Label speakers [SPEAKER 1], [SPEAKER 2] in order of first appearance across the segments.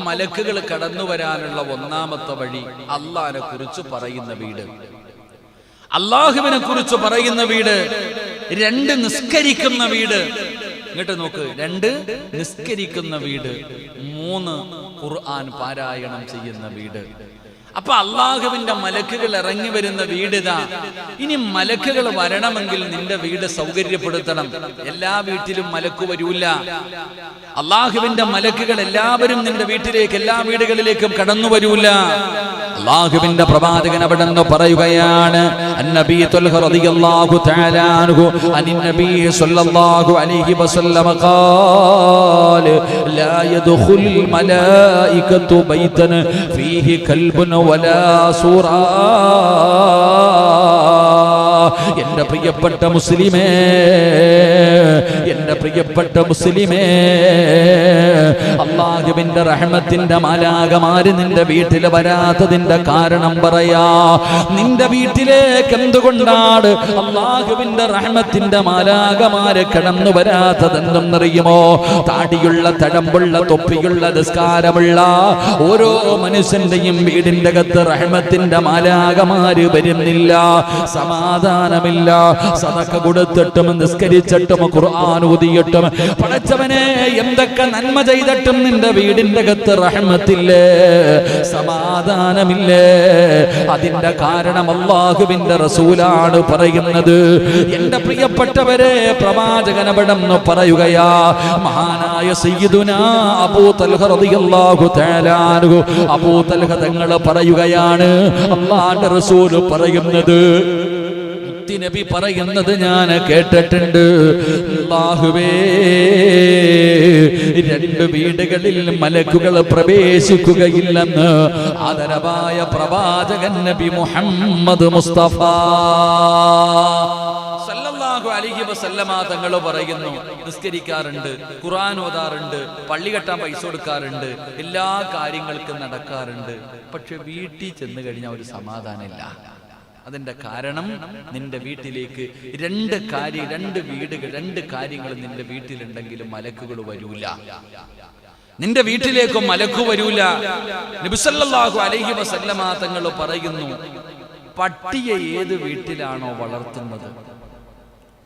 [SPEAKER 1] മലക്കുകൾ കടന്നു വരാനുള്ള ഒന്നാമത്തെ വഴി അള്ളാഹിനെ കുറിച്ച് പറയുന്ന വീട്, അള്ളാഹുവിനെ കുറിച്ച് പറയുന്ന വീട്. 2 നിസ്കരിക്കുന്ന വീട്. ഇങ്ങോട്ട് നോക്ക്, 2 നിസ്കരിക്കുന്ന വീട്, 3 ഖുർആൻ പാരായണം ചെയ്യുന്ന വീട്. അപ്പൊ അള്ളാഹുവിന്റെ മലക്കുകൾ ഇറങ്ങി വരുന്ന വീടിതാ. ഇനി മലക്കുകൾ വരണമെങ്കിൽ നിന്റെ വീട് സൗകര്യപ്പെടുത്തണം. എല്ലാ വീട്ടിലും മലക്ക് വരൂല. അള്ളാഹുവിന്റെ മലക്കുകൾ എല്ലാവരും നിന്റെ വീട്ടിലേക്ക്, എല്ലാ വീടുകളിലേക്കും കടന്നു വരൂല. അള്ളാഹുവിന്റെ പ്രവാചകൻ അവിടെ നിന്ന് പറയുകയാണ്, അന്നബി ത്വൽഹ റളിയല്ലാഹു തആല അൻഹു അന്നബി സ്വല്ലല്ലാഹു അലൈഹി വസല്ലം ഖാല ലാ യദ്ഖുൽ മലായികതു ബൈതൻ ഫീഹി കൽബുൻ വലാ സൂറാ. എന്റെ പ്രിയപ്പെട്ട മുസ്ലിമേ, എന്റെ പ്രിയപ്പെട്ട മുസ്ലിമേ, അല്ലാഹുവിന്റെ റഹ്മത്തിന്റെ മാലാഖമാര് നിന്റെ വീട്ടിൽ വരാത്തതിന്റെ കാരണം പറയാ. നിന്റെ വീട്ടിലേക്ക് എന്തുകൊണ്ടാണ് അല്ലാഹുവിന്റെ റഹ്മത്തിന്റെ മാലാഖമാര് കടന്നു വരാത്തതെന്നറിയുമോ? താടിയുള്ള, തഴമ്പുള്ള, തൊപ്പിയുള്ള, നിസ്കാരമുള്ള ഓരോ മനുഷ്യന്റെയും വീടിന്റെ അകത്ത് റഹ്മത്തിന്റെ മാലാഖമാര് വരുന്നില്ല. സമാധാനമില്ല. സദഖ കൊടുത്തിട്ടും നിസ്കരിച്ചിട്ടും ഖുർആൻ ഓതിയിട്ടും പടച്ചവനെ എന്തൊക്കെ നന്മ ചെയ്തിട്ടും നിന്റെ വീടിന്റെ അകത്ത് റഹ്മത്തില്ലേ, സമാധാനമില്ലേ? അതിന്റെ കാരണം അല്ലാഹുവിന്റെ റസൂലാണ് പറയുന്നത്. എന്റെ പ്രിയപ്പെട്ടവരെ, പ്രവാചകൻ അവിടെ നിന്ന് പറയുകയാ. മഹാനായ സയ്യിദുനാ അബൂ തൽഹ റളിയല്ലാഹു തആല അൻഹു, അബൂ തൽഹ തങ്ങൾ പറയുകയാണ്, അല്ലാഹുവിന്റെ റസൂൽ പറയുന്നത്, നബി പറയുന്നത് ഞാൻ കേട്ടിട്ടുണ്ട്. അല്ലാഹുവേ, 2 വീടുകളിൽ മലക്കുകൾ പ്രവേശിക്കുകയില്ലെന്ന് ആദരവായ പ്രവാചകൻ നബി മുഹമ്മദ് മുസ്തഫ സല്ലല്ലാഹു അലൈഹി വസല്ലമ തങ്ങൾ പറയുന്നു. നിസ്കരിക്കാറുണ്ട്, ഖുർആൻ ഓതാറുണ്ട്, പള്ളി കെട്ടാൻ പൈസ കൊടുക്കാറുണ്ട്, എല്ലാ കാര്യങ്ങൾക്കും നടക്കാറുണ്ട്. പക്ഷെ വീട്ടിൽ ചെന്ന് കഴിഞ്ഞാൽ ഒരു സമാധാനമില്ല. അതിന്റെ കാരണം നിന്റെ വീട്ടിലേക്ക് 2 കാര്യങ്ങൾ നിന്റെ വീട്ടിലുണ്ടെങ്കിലും മലക്കുകൾ വരൂല. നിന്റെ വീട്ടിലേക്കും മലക്കു വരൂല. നബി സല്ലല്ലാഹു അലൈഹി വസല്ലമ തങ്ങൾ പറയുന്നു, പട്ടിയെ ഏത് വീട്ടിലാണോ വളർത്തുന്നത്,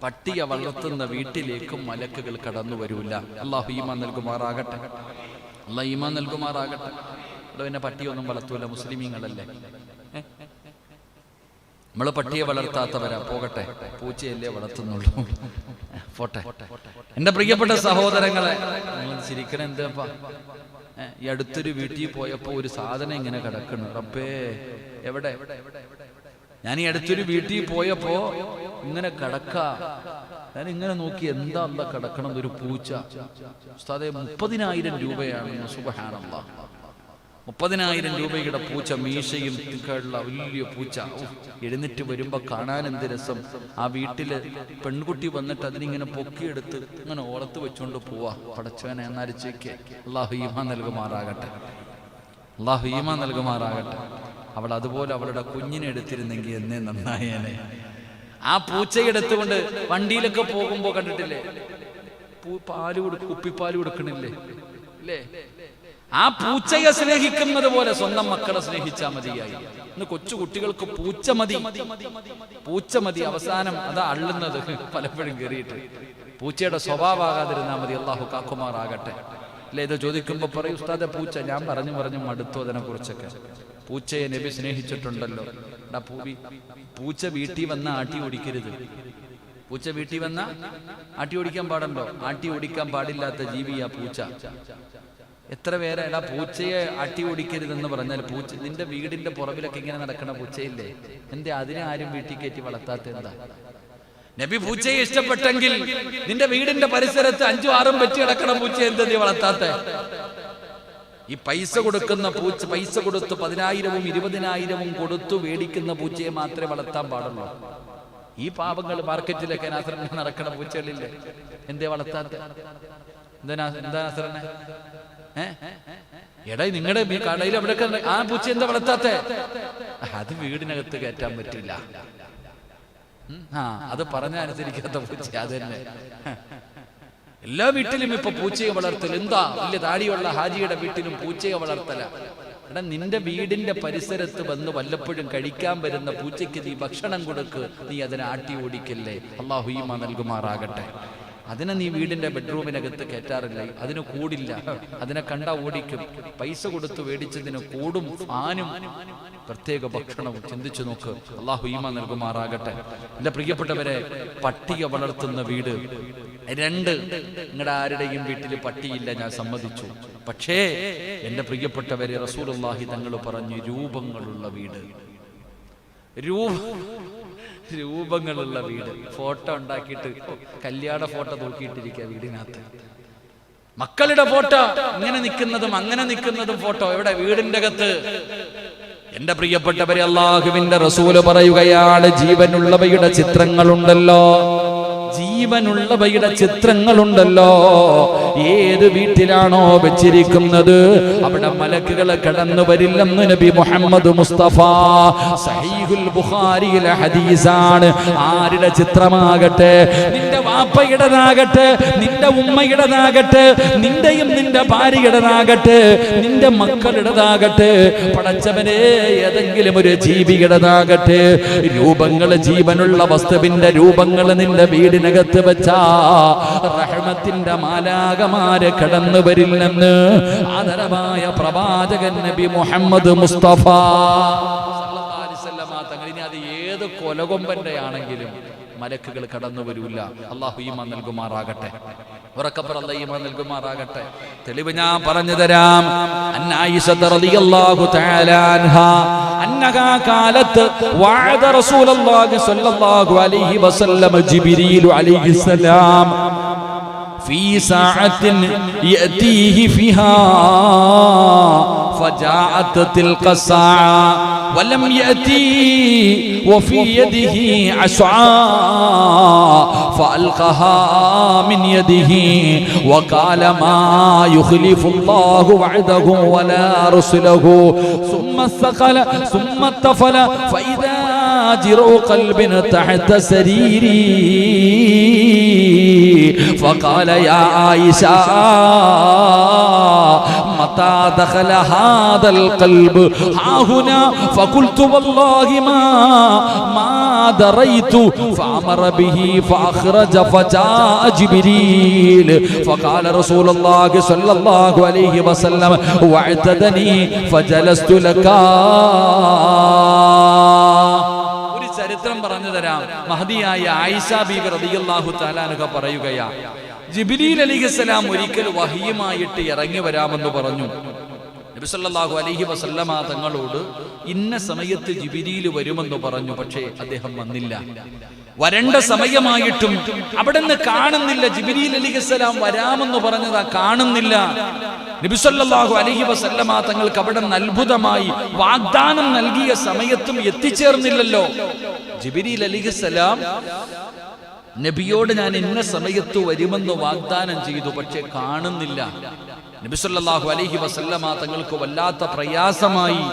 [SPEAKER 1] പട്ടിയെ വളർത്തുന്ന വീട്ടിലേക്കും മലക്കുകൾ കടന്നു വരൂല. അല്ലാഹു ഈമാൻ നൽകുമാറാകട്ടെ. അല്ലാഹു ഈമാൻ നൽകുമാറാകട്ടെ. പിന്നെ പട്ടിയൊന്നും വളർത്തൂല, മുസ്ലിമീങ്ങളല്ലേ? നമ്മള് പട്ടിയെ വളർത്താത്തവരാ, പോകട്ടെ. പൂച്ചയല്ലേ വളർത്തുന്നുള്ളൂ, പോട്ടെ. എന്റെ പ്രിയപ്പെട്ട സഹോദരങ്ങളെ, നിങ്ങൾ ചിരിക്കണ എന്താ? ഈ അടുത്തൊരു വീട്ടിൽ പോയപ്പോ ഒരു സാധനം ഇങ്ങനെ കിടക്കണു. റബ്ബേ, എവിടെ? ഞാൻ ഈ അടുത്തൊരു വീട്ടിൽ പോയപ്പോ ഇങ്ങനെ ഞാൻ ഇങ്ങനെ നോക്കി, എന്താ കിടക്കണം? ഒരു പൂച്ച. ഉസ്താദേ, 30,000 രൂപയാണ്. സുബ്ഹാനല്ലാഹ്, 30,000 രൂപയുടെ പൂച്ച, മീശയും ഉള്ള വലിയ പൂച്ച. എഴുന്നേറ്റ് വരുമ്പോ കാണാൻ എന്ത് രസം. ആ വീട്ടില് പെൺകുട്ടി വന്നിട്ട് അതിനിങ്ങനെ പൊക്കിയെടുത്ത് ഇങ്ങനെ ഓളത്ത് വെച്ചോണ്ട് പോവാ. പടച്ചവനെ എന്നരിച്ചേക്ക്. അല്ലാഹു ഈമാൻ നൽകുമാറാകട്ടെ. അല്ലാഹു ഈമാൻ നൽകുമാറാകട്ടെ. അവൾ അതുപോലെ അവളുടെ കുഞ്ഞിനെ എടുത്തിരുന്നെങ്കിൽ എന്നേ നന്നായേനെ. ആ പൂച്ചയെടുത്തുകൊണ്ട് വണ്ടിയിലൊക്കെ പോകുമ്പോ കണ്ടിട്ടില്ലേ, കുപ്പിപ്പാല് കൊടുക്കണില്ലേ? അല്ലേ? ആ പൂച്ചയെ സ്നേഹിക്കുന്നത് പോലെ സ്വന്തം മക്കളെ സ്നേഹിച്ചാൽ മതിയായി. ഇന്ന് കൊച്ചു കുട്ടികൾക്ക് പൂച്ച മതി. അവസാനം അതാ അള്ളുന്നത് പലപ്പോഴും കയറിയിട്ട്. പൂച്ചയുടെ സ്വഭാവമാകാതിരുന്നാൽ മതി. അല്ലാഹു കാക്കുമാറാകട്ടെ. അല്ലെ? ഇത് ചോദിക്കുമ്പോ പറയും, ഉസ്താദെ പൂച്ച. ഞാൻ പറഞ്ഞു മടുത്തു അതിനെ കുറിച്ചൊക്കെ. പൂച്ചയെ നബി സ്നേഹിച്ചിട്ടുണ്ടല്ലോ. പൂച്ച വീട്ടിൽ വന്ന ആട്ടി ഓടിക്കരുത്. പൂച്ച വീട്ടിൽ വന്ന ആട്ടി ഓടിക്കാൻ പാടുണ്ടോ? ആട്ടി ഓടിക്കാൻ പാടില്ലാത്ത ജീവിയാ പൂച്ച. എത്ര പേരെ പൂച്ചയെ ആട്ടി ഓടിക്കരുതെന്ന് പറഞ്ഞാൽ, പൂച്ച നിന്റെ വീടിന്റെ പുറകിലൊക്കെ ഇങ്ങനെ നടക്കണ പൂച്ചയില്ലേ, എന്തേ അതിനെ ആരും വീട്ടിൽ കയറ്റി വളർത്താത്ത? എന്താ? നബി പൂച്ചയെ ഇഷ്ടപ്പെട്ടെങ്കിൽ നിന്റെ വീടിന്റെ പരിസരത്ത് 5-6 വെച്ച് കിടക്കണ പൂച്ച എന്താ നീ വളർത്താത്ത? ഈ പൈസ കൊടുക്കുന്ന പൂച്ച, പൈസ കൊടുത്ത് 10,000-ഉം 20,000-ഉം കൊടുത്തു മേടിക്കുന്ന പൂച്ചയെ മാത്രമേ വളർത്താൻ പാടുള്ളൂ. ഈ പാവങ്ങൾ മാർക്കറ്റിലൊക്കെ നാസറിനെ നടക്കണ പൂച്ചകളില്ലേ, എന്തേ വളർത്താത്ത? എന്താ നാസറിനെ? എടാ, നിങ്ങളുടെ കടയിൽ എവിടെയൊക്കെ ആ പൂച്ച എന്താ വളർത്താത്ത? അത് വീടിനകത്ത് കയറ്റാൻ പറ്റില്ല. അത് പറഞ്ഞ അനുസരിക്കാത്ത പൂച്ച. അത് തന്നെ എല്ലാ വീട്ടിലും ഇപ്പൊ പൂച്ചയെ വളർത്തൽ. എന്താ വലിയ താടിയുള്ള ഹാജിയുടെ വീട്ടിലും പൂച്ചയെ വളർത്തല. എടാ, നിന്റെ വീടിന്റെ പരിസരത്ത് വന്ന് വല്ലപ്പോഴും കഴിക്കാൻ വരുന്ന പൂച്ചയ്ക്ക് നീ ഭക്ഷണം കൊടുക്ക്, നീ അതിനെ ആട്ടി ഓടിക്കല്ലേ. അല്ലാഹു ഈമാൻ നൽകുമാറാകട്ടെ. അതിനെ നീ വീടിന്റെ ബെഡ്റൂമിനകത്ത് കയറ്റാറില്ല, അതിന് കൂടില്ല, അതിനെ കണ്ടാ ഓടിക്കും. പൈസ കൊടുത്ത് മേടിച്ചതിന് കൂടും ഫാനും പ്രത്യേക ഭക്ഷണവും. ചിന്തിച്ചു നോക്ക്. അല്ലാഹു ഈമാൻ നൽകുമാറാകട്ടെ. എന്റെ പ്രിയപ്പെട്ടവരെ, പട്ടിയെ വളർത്തുന്ന വീട്. 2, നിങ്ങളുടെ ആരുടെയും വീട്ടിൽ പട്ടിയില്ല, ഞാൻ സമ്മതിച്ചു. പക്ഷേ എന്റെ പ്രിയപ്പെട്ടവരെ, റസൂലുള്ളാഹി തങ്ങൾ പറഞ്ഞു രൂപങ്ങളുള്ള വീട്. രൂപങ്ങളുള്ള വീട്. ഫോട്ടോ ഉണ്ടാക്കിയിട്ട് കല്യാണ ഫോട്ടോ തൂക്കിയിട്ടിരിക്കുക വീടിനകത്ത്. മക്കളുടെ ഫോട്ടോ ഇങ്ങനെ നിൽക്കുന്നതും അങ്ങനെ നിൽക്കുന്നതും ഫോട്ടോ എവിടെ? വീടിന്റെ അകത്ത്. എന്റെ പ്രിയപ്പെട്ടവരെ, അല്ലാഹുവിന്റെ റസൂല് പറയുകയാണ്, ജീവനുള്ളവയുടെ ചിത്രങ്ങളുണ്ടല്ലോ, ജീവനുള്ളവയുടെ ചിത്രങ്ങളുണ്ടല്ലോ, ഏത് വീട്ടിലാണോ വെച്ചിരിക്കുന്നത് അവിടെ മലക്കുകൾ കടന്നു വരില്ലെന്ന് നബി മുഹമ്മദ് മുസ്തഫ. സഹീഹുൽ ബുഖാരിയിലെ ഹദീസാണ്. ആരുടെ ചിത്രമാകട്ടെ, നിന്റെ വാപ്പയുടേതാകട്ടെ, നിന്റെ ഉമ്മയുടേതാകട്ടെ, നിന്റെയും നിന്റെ ഭാര്യയുടേതാകട്ടെ, നിന്റെ മക്കളുടേതാകട്ടെ, പടച്ചവനെ ഏതെങ്കിലും ഒരു ജീവിയുടേതാകട്ടെ, രൂപങ്ങൾ, ജീവനുള്ള വസ്തുവിന്റെ രൂപങ്ങൾ നിന്റെ വീടിനകത്ത് വെച്ചാ റഹ്മത്തിന്റെ മാലാകമാര് കടന്നു വരില്ലെന്ന് ആദരവായ പ്രവാചകൻ നബി മുഹമ്മദ് മുസ്തഫ സല്ലല്ലാഹു അലൈഹി വസല്ലം തങ്ങൾ. ഇനി അത് ഏത് കൊലകൊമ്പന്റെ ആണെങ്കിലും മലക്കുകൾ കടന്നു വരൂല. അല്ലാഹു ഈമാൻ നൽകുമാറാകട്ടെ. ഉറക്കപ്പുറം അല്ലാഹു ഈമാൻ നൽകുമാറാകട്ടെ. തെളിവ് ഞാൻ പറഞ്ഞു തരാം. അന്ന ആയിഷ റളിയല്ലാഹു തആല അൻഹാ അന്നഹാ ഖാലത്ത് വഅദ റസൂലുള്ളാഹി സ്വല്ലല്ലാഹു അലൈഹി വസല്ലം ജിബ്രീൽ അലൈഹിസ്സലാം في ساعة يأتيه فيها فجاءت تلك الساعة ولم يأتي وفي يده عصا فألقاها من يده وقال ما يخلف الله وعده ولا رسله ثم استقل ثم اطفل فإذا جرء قلب تحت سريري فقال يا عائشة متى دخل هذا القلب ها هنا فقلت والله ما دريت فأمر به فأخرج فجاء جبريل فقال رسول الله صلى الله عليه وسلم واعتدني فجلست لك. ചരിത്രം പറഞ്ഞു തരാം. മഹദിയായ ആയിഷ ബീവി റളിയല്ലാഹു തആല അൻഹ പറയുകയാ, ജിബ്രീൽ അലൈഹിസ്സലാം ഒരിക്കൽ വഹിയുമായിട്ട് ഇറങ്ങി വരാമെന്ന് പറഞ്ഞു. നബി സല്ലല്ലാഹു അലൈഹി വസല്ലമ തങ്ങളോട് ഇന്ന സമയത്ത് ജിബ്രീൽ വരുമെന്ന് പറഞ്ഞു. പക്ഷേ അദ്ദേഹം വന്നില്ല. വരേണ്ട സമയമായിട്ടും അവിടുന്ന് കാണുന്നില്ല. ജിബ്രീൽ അലൈഹിസ്സലാം വരാമെന്ന് പറഞ്ഞതാ, കാണുന്നില്ല. നബി സല്ലല്ലാഹു അലൈഹി വസല്ലമ തങ്ങൾക്ക് അവിടെ അത്ഭുതമായി വാഗ്ദാനം നൽകിയ സമയത്തും എത്തിച്ചേർന്നില്ലല്ലോ. ജിബ്രീൽ അലൈഹിസ്സലാം നബിയോട് ഞാൻ ഇന്ന സമയത്ത് വരുമെന്ന് വാഗ്ദാനം ചെയ്തു, പക്ഷെ കാണുന്നില്ല. നബി സല്ലല്ലാഹു അലൈഹി വസല്ലമ തങ്ങൾക്ക് വല്ലാത്ത പ്രയാസമായി.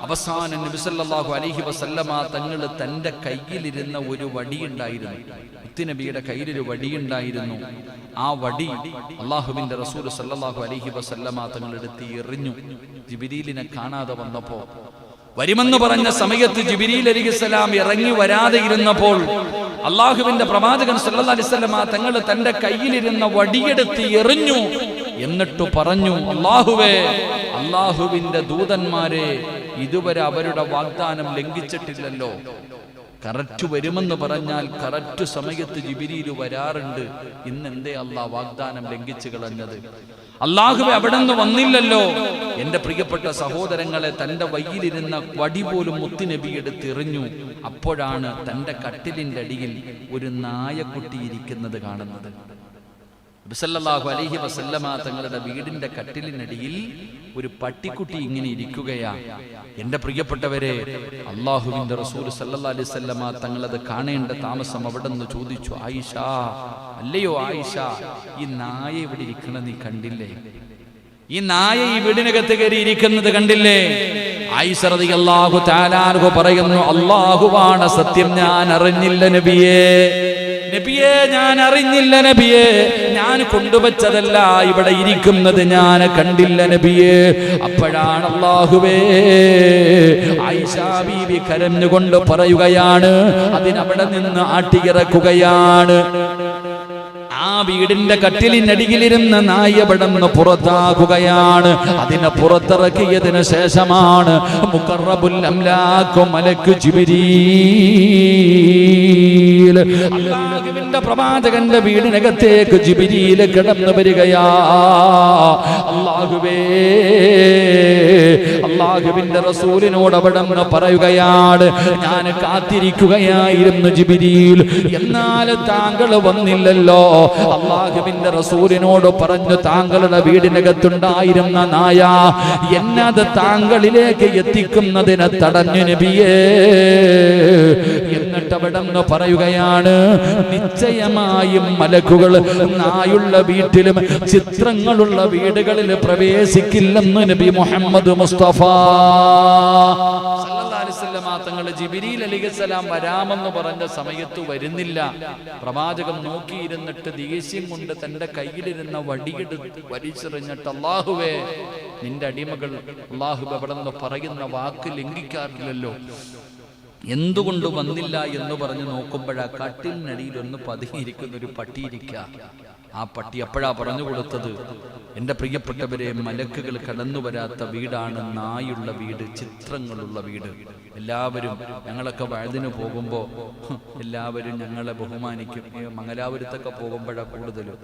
[SPEAKER 1] അവസാനം നബി സല്ലല്ലാഹു അലൈഹി വസല്ലമ തങ്ങൾ തന്റെ കയ്യിലിരുന്ന ഒരു വടിയുണ്ടായിരുന്നു. മുത്തുനബിയുടെ കയ്യിലൊരു വടിയുണ്ടായിരുന്നു. ആ വടി അല്ലാഹുവിന്റെ റസൂൽ സല്ലല്ലാഹു അലൈഹി വസല്ലമ തങ്ങൾ എടുത്ത് എറിഞ്ഞു. ജിബ്രീലിനെ കാണാതെ വന്നപ്പോ, വരുമെന്ന് പറഞ്ഞ സമയത്ത് ജിബ്രീൽ അലൈഹിസ്സലാം ഇറങ്ങി വരാതെ ഇരുന്നപ്പോൾ അല്ലാഹുവിന്റെ പ്രവാചകൻ സല്ലല്ലാഹു അലൈഹി വസല്ലമ തങ്ങൾ തന്റെ കയ്യിലിരുന്ന വടിയെടുത്ത് എറിഞ്ഞു. എന്നിട്ട് പറഞ്ഞു, അല്ലാഹുവേ, അല്ലാഹുവിന്റെ ദൂതന്മാരെ ഇതുവരെ അവരുടെ വാഗ്ദാനം ലംഘിച്ചിട്ടില്ലല്ലോ. കറക്റ്റ് വരുമെന്ന് പറഞ്ഞാൽ കറക്റ്റ് സമയത്ത് ജിബ്രീൽ വരാറുണ്ട്. ഇന്ന് എന്തേ അല്ലാഹ് വാഗ്ദാനം ലംഘിച്ചു കളഞ്ഞത്? അല്ലാഹുവേ, അവിടെ നിന്ന് വന്നില്ലല്ലോ. എന്റെ പ്രിയപ്പെട്ട സഹോദരങ്ങളെ, തന്റെ വയ്യിലിരുന്ന വടി പോലും മുത്തുനബി എടുത്തെറിഞ്ഞു. അപ്പോഴാണ് തന്റെ കട്ടിലിന്റെ അടിയിൽ ഒരു നായക്കുട്ടി ഇരിക്കുന്നത് കാണുന്നത്. നബി സല്ലല്ലാഹു അലൈഹി വസല്ലമ തങ്ങളുടെ വീടിന്റെ കട്ടിലിനടിയിൽ ഒരു പട്ടിക്കുട്ടി ഇങ്ങനെ ഇരിക്കുകയാ. എന്റെ പ്രിയപ്പെട്ടവരെ, അല്ലാഹുവിന്റെ റസൂൽ സല്ലല്ലാഹു അലൈഹി വസല്ലമ തങ്ങളത് കാണേണ്ട താമസം അവിടെ നിന്ന് ചോദിച്ചു, ആയിഷ, അല്ലയോ ആയിഷ, ഈ നായ ഇവിടെ ഇരിക്കണ നീ കണ്ടില്ലേ? ഈ നായ ഈ വീടിനകത്ത് കയറി ഇരിക്കുന്നത് കണ്ടില്ലേ? ആയിഷ റളിയല്ലാഹു തആല അൻഹ പറയുന്നു, അല്ലാഹുവാണ് സത്യം, ഞാൻ അറിഞ്ഞില്ല നബിയേ. നബിയേ, ഞാൻ അറിഞ്ഞില്ല നബിയേ. ഞാൻ കൊണ്ടുവച്ചതല്ല, ഇവിടെ ഇരിക്കുന്നത് ഞാൻ കണ്ടില്ല നബിയേ. അപ്പോഴാണ് അല്ലാഹുവേ ആയിഷ ബീവി കരഞ്ഞുകൊണ്ട് പറയുകയാണ്, അതിനവിടെ നിന്ന് ആട്ടിയിറക്കുകയാണ്. ആ വീടിന്റെ കട്ടിലിനടിയിലിരുന്ന നായ പടന്ന് പുറത്താക്കുകയാണ്. അതിനെ പുറത്തിറക്കിയതിനു ശേഷമാണ് മുഖറബുൽ അംലാഖ് മലക്ക് ജിബ്രീൽ, അല്ലാഹുവിന്റെ പ്രവാചകന്റെ വീടിനകത്തേക്ക് ജിബ്രീൽ കടന്നു വരികയാ. അല്ലാഹുവേ, അല്ലാഹുവിന്റെ റസൂലിനോട് അവിടെന്ന് പറയുകയാണ്, ഞാൻ കാത്തിരിക്കുകയായിരുന്നു ജിബ്രീൽ, എന്നാൽ താങ്കൾ വന്നില്ലല്ലോ. അല്ലാഹുവിന്റെ റസൂലിനോട് പറഞ്ഞു, താങ്കളുടെ വീടിനകത്തുണ്ടായിരുന്ന നായ എന്നത് താങ്കളിലേക്ക് എത്തിക്കുന്നതിനെ തടഞ്ഞു നബിയേ. എന്നിട്ട് അവിടെ നിന്ന് പറയുകയാണ്, നിശ്ചയമായും മലക്കുകൾ നായുള്ള വീട്ടിലും ചിത്രങ്ങളുള്ള വീടുകളിൽ പ്രവേശിക്കില്ലെന്ന് നബി മുഹമ്മദ് മുസ്തഫ സല്ലല്ലാഹു അലൈഹി വസല്ലം തങ്ങൾ ജിബ്രീൽ അലൈഹിസ്സലാം വരാമെന്ന് പറഞ്ഞ സമയത്ത് വരുന്നില്ല. പ്രവാചകൻ നോക്കിയിരുന്നിട്ട് ദേഷ്യം കൊണ്ട് തന്റെ കയ്യിലിരുന്ന വടിയെടുത്ത് വലിച്ചെറിഞ്ഞിട്ട്, അല്ലാഹുവേ, നിന്റെ അടിമകൾ അല്ലാഹു അവിടെ നിന്ന് പറയുന്ന വാക്ക് ലംഘിക്കാറില്ലല്ലോ, എന്തുകൊണ്ട് വന്നില്ല എന്ന് പറഞ്ഞു നോക്കുമ്പോഴാ കട്ടിലിനടിയിൽ ഒന്ന് പതുങ്ങിയിരിക്കുന്ന ഒരു പട്ടിയിരിക്കുക. ആ പട്ടി അപ്പോഴാ പറഞ്ഞു കൊടുത്തത്, എൻ്റെ പ്രിയപ്പെട്ടവരെ, മലക്കുകൾ കടന്നു വരാത്ത വീടാണ് നായുള്ള വീട്, ചിത്രങ്ങളുള്ള വീട്. എല്ലാവരും ഞങ്ങളൊക്കെ വഴുതിന് പോകുമ്പോൾ എല്ലാവരും ഞങ്ങളെ ബഹുമാനിക്കും. മംഗലാപുരത്തൊക്കെ പോകുമ്പോഴാണ് കൂടുതലും.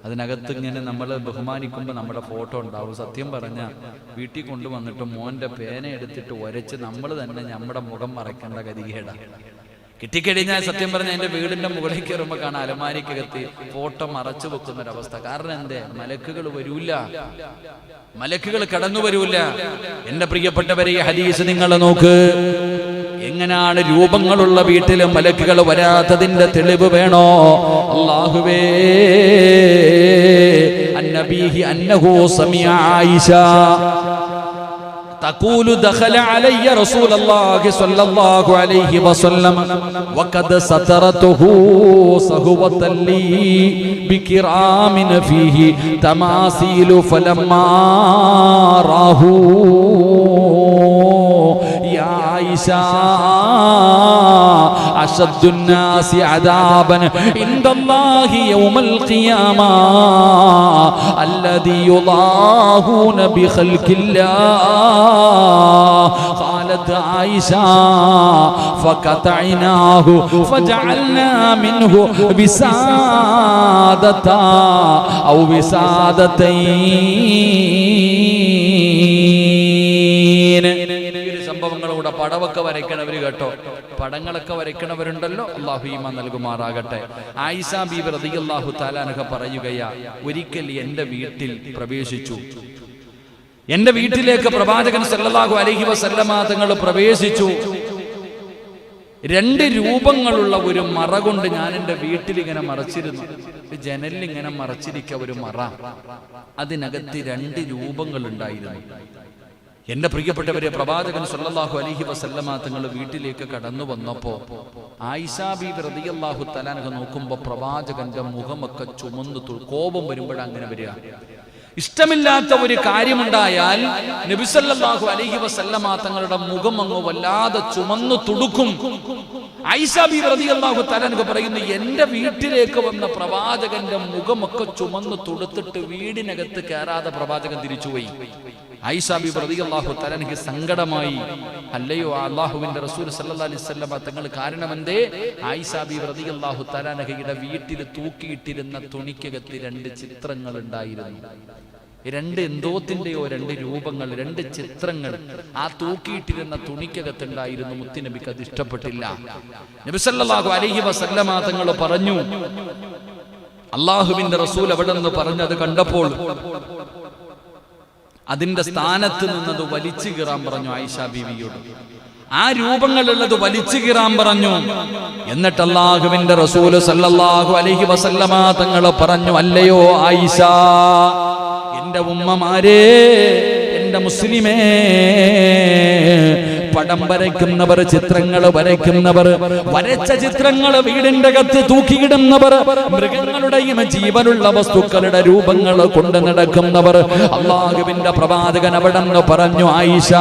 [SPEAKER 1] അതിനകത്ത് ഇങ്ങനെ നമ്മൾ ബഹുമാനിക്കുമ്പോൾ നമ്മുടെ ഫോട്ടോ ഉണ്ടാവും. സത്യം പറഞ്ഞാൽ വീട്ടിൽ കൊണ്ടുവന്നിട്ട് മോൻ്റെ പേന എടുത്തിട്ട് ഉരച്ച് നമ്മൾ തന്നെ നമ്മുടെ മുഖം മറയ്ക്കേണ്ട ഗതികേടാണ്. കിട്ടിക്കഴിഞ്ഞാൽ സത്യം പറഞ്ഞാൽ എൻ്റെ വീടിൻ്റെ മുകളിൽ കയറുമ്പോൾ കാണാൻ അലമാരിക്കകത്ത് ഫോട്ടോ മറച്ചു വെക്കുന്നൊരവസ്ഥ. കാരണം എന്തേ? മലക്കുകൾ വരൂല, മലക്കുകൾ കടന്നു വരൂല. എൻ്റെ പ്രിയപ്പെട്ടവരെ, ഈ ഹദീസ് നിങ്ങൾ നോക്ക്. എങ്ങനെയാണ് രൂപങ്ങളുള്ള വീട്ടിൽ മലക്കുകൾ വരാത്തതിന്റെ തെളിവ് വേണോ? അല്ലാഹുവേ, അന്നബീഹി അന്നഹു സമിഅ ആയിഷ تقول دخل علي رسول الله صلى الله عليه وسلم وقد سترته صهوة لي بكرام فيه تماثيل فلما راه يا عائشة أشد الناس عذابا عند الله يوم القيامة الذي يضاهون بخلق الله. قالت عائشة فقطعناه فجعلنا منه وسادة أو وسادتين. സംഭവങ്ങളൂടെ പടമൊക്കെ വരയ്ക്കണവർ കേട്ടോ, പടങ്ങളൊക്കെ വരയ്ക്കണവരുണ്ടല്ലോ, അള്ളാഹു ഈമാൻ നൽകുമാറാകട്ടെ. ആയിഷ ബീബി റളിയല്ലാഹു തആല അൻഹ പറയുകയാ, ഒരിക്കൽ എൻ്റെ വീട്ടിൽ പ്രവേശിച്ചു. എൻ്റെ വീട്ടിലേക്ക് പ്രവാചകൻ സല്ലല്ലാഹു അലൈഹി വസല്ലമ തങ്ങൾ പ്രവേശിച്ചു. രണ്ട് രൂപങ്ങളുള്ള ഒരു മറ കൊണ്ട് ഞാൻ എൻ്റെ വീട്ടിൽ ഇങ്ങനെ മറച്ചിരുന്നു. ജനലിൽ ഇങ്ങനെ മറച്ചിരിക്കുക ഒരു മറ, അതിനകത്ത് രണ്ട് രൂപങ്ങൾ ഉണ്ടായിരുന്നു. എൻ്റെ പ്രിയപ്പെട്ടവരെ, പ്രവാചകൻ സല്ലല്ലാഹു അലൈഹി വസല്ലമ തങ്ങൾ വീട്ടിലേക്ക് കടന്നു വന്നപ്പോൾ ആയിഷ ബീബി റളിയല്ലാഹു തആല അൻഹ നോക്കുമ്പോൾ പ്രവാചകന്റെ മുഖമൊക്കെ ചുമന്നു, കോപം വരുമ്പോഴങ്ങനെ വരിക. ഇഷ്ടമില്ലാത്ത ഒരു കാര്യമുണ്ടായാൽ നബി സല്ലല്ലാഹു അലൈഹി വസല്ലമ തങ്ങളുടെ മുഖം അങ്ങ് വല്ലാതെ ചുമന്നു തുടുക്കും. ആയിഷ ബീബി റളിയല്ലാഹു തആല അൻഹ പറയുന്നു, എൻ്റെ വീട്ടിലേക്ക് വന്ന പ്രവാചകന്റെ മുഖമൊക്കെ ചുമന്നു തുടുത്തിട്ട് വീടിനകത്ത് കയറാതെ പ്രവാചകൻ തിരിച്ചുപോയി. ആയിഷ ബീബി റളിയല്ലാഹു തആല അൻഹ സങ്കടമായി. അല്ലയോ അല്ലാഹുവിന്റെ റസൂൽ സല്ലല്ലാഹു അലൈഹി വസല്ലമ തങ്ങൾ കാരണമെന്തേ? ആയിഷ ബീബി റളിയല്ലാഹു തആല അൻഹയുടെ വീട്ടിൽ തൂക്കിയിട്ടിരുന്ന തുണിക്കകത്ത് രണ്ട് ചിത്രങ്ങൾ ഉണ്ടായിരുന്നു. രണ്ട് എന്തോത്തിന്റെയോ രണ്ട് രൂപങ്ങൾ, രണ്ട് ചിത്രങ്ങൾ ആ തൂക്കിയിട്ടിരുന്ന തുണിക്കകത്തുണ്ടായിരുന്നു. മുത്തുനബിക്ക് അത് ഇഷ്ടപ്പെട്ടില്ല. നബി സല്ലല്ലാഹു അലൈഹി വസല്ലമ തങ്ങൾ പറഞ്ഞു, അല്ലാഹുവിന്റെ റസൂൽ അവിടെ നിന്ന് പറഞ്ഞത് കണ്ടപ്പോൾ അതിന്റെ സ്ഥാനത്ത് നിന്നത് വലിച്ചു കീറാൻ പറഞ്ഞു ആയിഷ ബീവിയോട്. ആ രൂപങ്ങളുള്ളത് വലിച്ചു കീറാൻ പറഞ്ഞു. എന്നിട്ട് അല്ലാഹുവിന്റെ റസൂൽ സല്ലല്ലാഹു അലൈഹി വസല്ലമ തങ്ങൾ പറഞ്ഞു, അല്ലയോ ആയിഷ, എന്റെ ഉമ്മമാരെ, എന്റെ മുസ്ലിമേ, പടം വരയ്ക്കുന്നവർ, ചിത്രങ്ങൾ വരയ്ക്കുന്നവർ, വരച്ച ചിത്രങ്ങൾ വീടിന്റെ അകത്ത് തൂക്കിയിടുന്നവർ, മൃഗങ്ങളുടെയും ജീവനുള്ള വസ്തുക്കളുടെ രൂപങ്ങൾ കൊണ്ട് നടക്കുന്നവർ. അല്ലാഹുവിന്റെ പ്രവാചകൻ അവിടെന്ന് പറഞ്ഞു, ആയിഷ,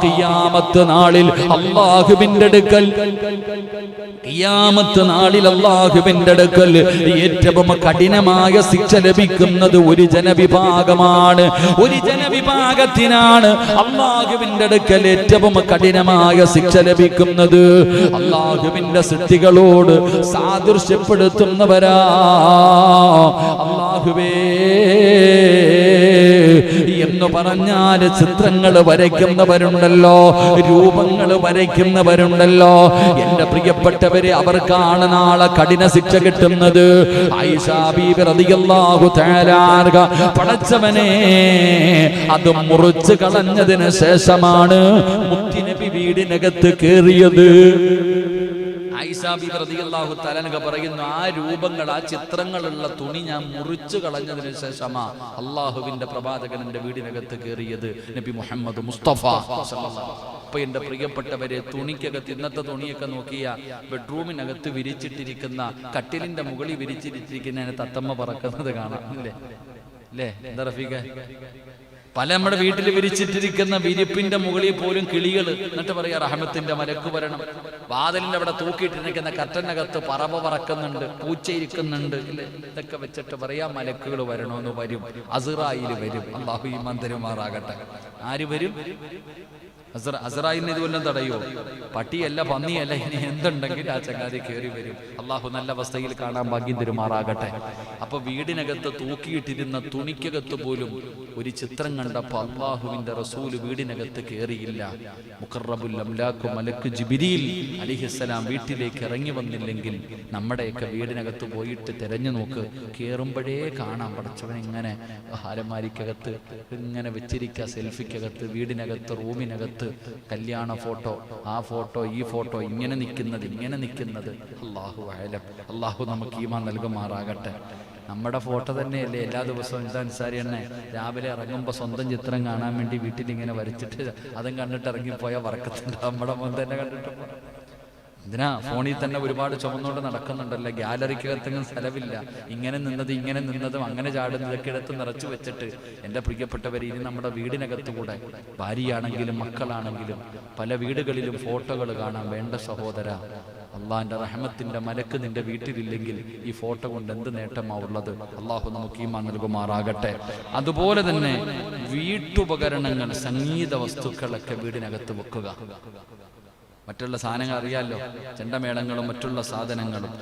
[SPEAKER 1] ഖിയാമത്ത് നാളിൽ അല്ലാഹുവിന്റെ അടുക്കൽ, ഖിയാമത്ത് നാളിൽ അല്ലാഹുവിന്റെ അടുക്കൽ ഏറ്റവും കഠിനമായ ശിക്ഷ ലഭിക്കുന്നത് ഒരു ജനവിഭാഗമാണ്. ഒരു ജനവിഭാഗത്തിനാണ് അല്ലാഹുവിന്റെ അടുക്കൽ ഏറ്റവും കഠിനമായ ശിക്ഷ ലഭിക്കുന്നത്. അല്ലാഹുവിന്റെ സൃഷ്ടികളോട് സാദൃശ്യപ്പെടുത്തുന്നവരാ. അല്ലാഹുവേ എന്ന് പറഞ്ഞാൽ ചിത്രങ്ങൾ വരയ്ക്കുന്നവരുണ്ടല്ലോ, രൂപങ്ങൾ വരയ്ക്കുന്നവരുണ്ടല്ലോ. എന്റെ പ്രിയപ്പെട്ടവരെ, അവർക്കാണ് നാളെ കഠിന ശിക്ഷ കിട്ടുന്നത്. ആയിഷ ബീവി റളിയല്ലാഹു തആല അൻഹ, പടച്ചവനെ, അത് മുറിച്ച് കളഞ്ഞതിന് ശേഷമാണ് മുത്തുനബി വീടിനകത്ത് കേറിയത്. ആയിഷ ബീവി റളിയല്ലാഹു തആല അൻഹ പറയുന്നു, ആ രൂപങ്ങൾ, ആ ചിത്രങ്ങളുള്ള തുണി ഞാൻ മുറിച്ചു കളഞ്ഞതിന് ശേഷമാ അള്ളാഹുവിന്റെ പ്രവാചകന്റെ വീടിനകത്ത് കയറിയത് നബി മുഹമ്മദ് മുസ്തഫ സല്ലല്ലാഹു. അപ്പൊ എന്റെ പ്രിയപ്പെട്ടവരെ, തുണിക്കകത്ത്, ഇന്നത്തെ തുണിയൊക്കെ നോക്കിയ ബെഡ്റൂമിനകത്ത് വിരിച്ചിട്ടിരിക്കുന്ന, കട്ടിലിന്റെ മുകളിൽ വിരിച്ചിട്ടിരിക്കുന്ന തത്തമ്മ പറക്കുന്നത് കാണാം, അല്ലേ? എന്താ റഫീഖ? പല നമ്മുടെ വീട്ടിൽ വിരിച്ചിട്ടിരിക്കുന്ന വിരിപ്പിന്റെ മുകളിൽ പോലും കിളികൾ, എന്നിട്ട് പറയാ റഹ്മത്തിന്റെ മലക്ക് വരണം. വാതിലിന്റെ അവിടെ തൂക്കിയിട്ടിരിക്കുന്ന കർട്ടനകത്ത് പറവ പറക്കുന്നുണ്ട്, പൂച്ച ഇരിക്കുന്നുണ്ട്, ഇല്ലേ? ഇതൊക്കെ വെച്ചിട്ട് പറയാ മലക്കുകൾ വരണോന്ന്. വരും, അസ്റായിൽ വരും. അല്ലാഹു ഈമാൻ തരുമാറാകട്ടെ. ആര് വരും? അസ്റായിലിനെ ഇതുവല്ലം തടയോ? പട്ടിയല്ല, പന്നിയല്ല, ഇനി എന്തുണ്ടെങ്കിൽ ആ ചങ്ങാതി കയറി വരും. അള്ളാഹു നല്ല അവസ്ഥയിൽ കാണാൻ ഭാഗ്യം തരുമാറാകട്ടെ. അപ്പൊ വീടിനകത്ത് തൂക്കിയിട്ടിരുന്ന തുണിക്കകത്ത് പോലും ഒരു ചിത്രം കണ്ടപ്പോ അള്ളാഹുവിന്റെ റസൂല് വീടിനകത്ത് കയറിയില്ല. മുഖറബുൽ അംലാഖു മലക്ക് ജിബ്രീൽ അലൈഹിസ്സലാം വീട്ടിലേക്ക് ഇറങ്ങി വന്നില്ലെങ്കിൽ നമ്മുടെയൊക്കെ വീടിനകത്ത് പോയിട്ട് തെരഞ്ഞു നോക്ക്, കയറുമ്പോഴേ കാണാം പടച്ചവൻ ഇങ്ങനെ ഹാരമാരിക്കകത്ത് ഇങ്ങനെ വെച്ചിരിക്കുക, സെൽഫിക്കകത്ത്, വീടിനകത്ത്, റൂമിനകത്ത് കല്യാണ ഫോട്ടോ, ആ ഫോട്ടോ, ഈ ഫോട്ടോ, ഇങ്ങനെ നിൽക്കുന്നത്. അല്ലാഹു അഅലം. അല്ലാഹു നമുക്ക് ഈമാൻ നൽകുമാറാകട്ടെ. നമ്മുടെ ഫോട്ടോ തന്നെയല്ലേ എല്ലാ ദിവസവും ഇൻസാരി തന്നെ രാവിലെ ഇറങ്ങുമ്പോൾ സ്വന്തം ചിത്രം കാണാൻ വേണ്ടി വീട്ടിൽ ഇങ്ങനെ വരച്ചിട്ട് അതും കണ്ടിട്ട് ഇറങ്ങിപ്പോയ വറക്കത്തുണ്ട്. നമ്മുടെ മോൻ തന്നെ കണ്ടിട്ട് ഇതിനാ ഫോണിൽ തന്നെ ഒരുപാട് ചുമന്നുകൊണ്ട് നടക്കുന്നുണ്ടല്ലോ. ഗ്യാലറിക്കകത്തെങ്കിലും സ്ഥലമില്ല. ഇങ്ങനെ നിന്നതും അങ്ങനെ ചാടുന്നതൊക്കെ എടുത്ത് നിറച്ചു വെച്ചിട്ട്, എൻ്റെ പ്രിയപ്പെട്ടവർ, ഇനി നമ്മുടെ വീടിനകത്തുകൂടെ ഭാര്യയാണെങ്കിലും മക്കളാണെങ്കിലും പല വീടുകളിലും ഫോട്ടോകൾ കാണാൻ. വേണ്ട സഹോദര, അള്ളാഹിന്റെ റഹ്മത്തിന്റെ മലക്ക് നിന്റെ വീട്ടിലില്ലെങ്കിൽ ഈ ഫോട്ടോ കൊണ്ട് എന്ത് നേട്ടമാവുള്ളത്? അള്ളാഹു നമുക്ക് ഈമാൻ നൽകുമാറാകട്ടെ. അതുപോലെ തന്നെ വീട്ടുപകരണങ്ങൾ, സംഗീത വസ്തുക്കളൊക്കെ വീടിനകത്ത് വെക്കുക. മറ്റുള്ള സാധനങ്ങൾ അറിയാലോ, ചെണ്ടമേളങ്ങളും മറ്റുള്ള സാധനങ്ങളും.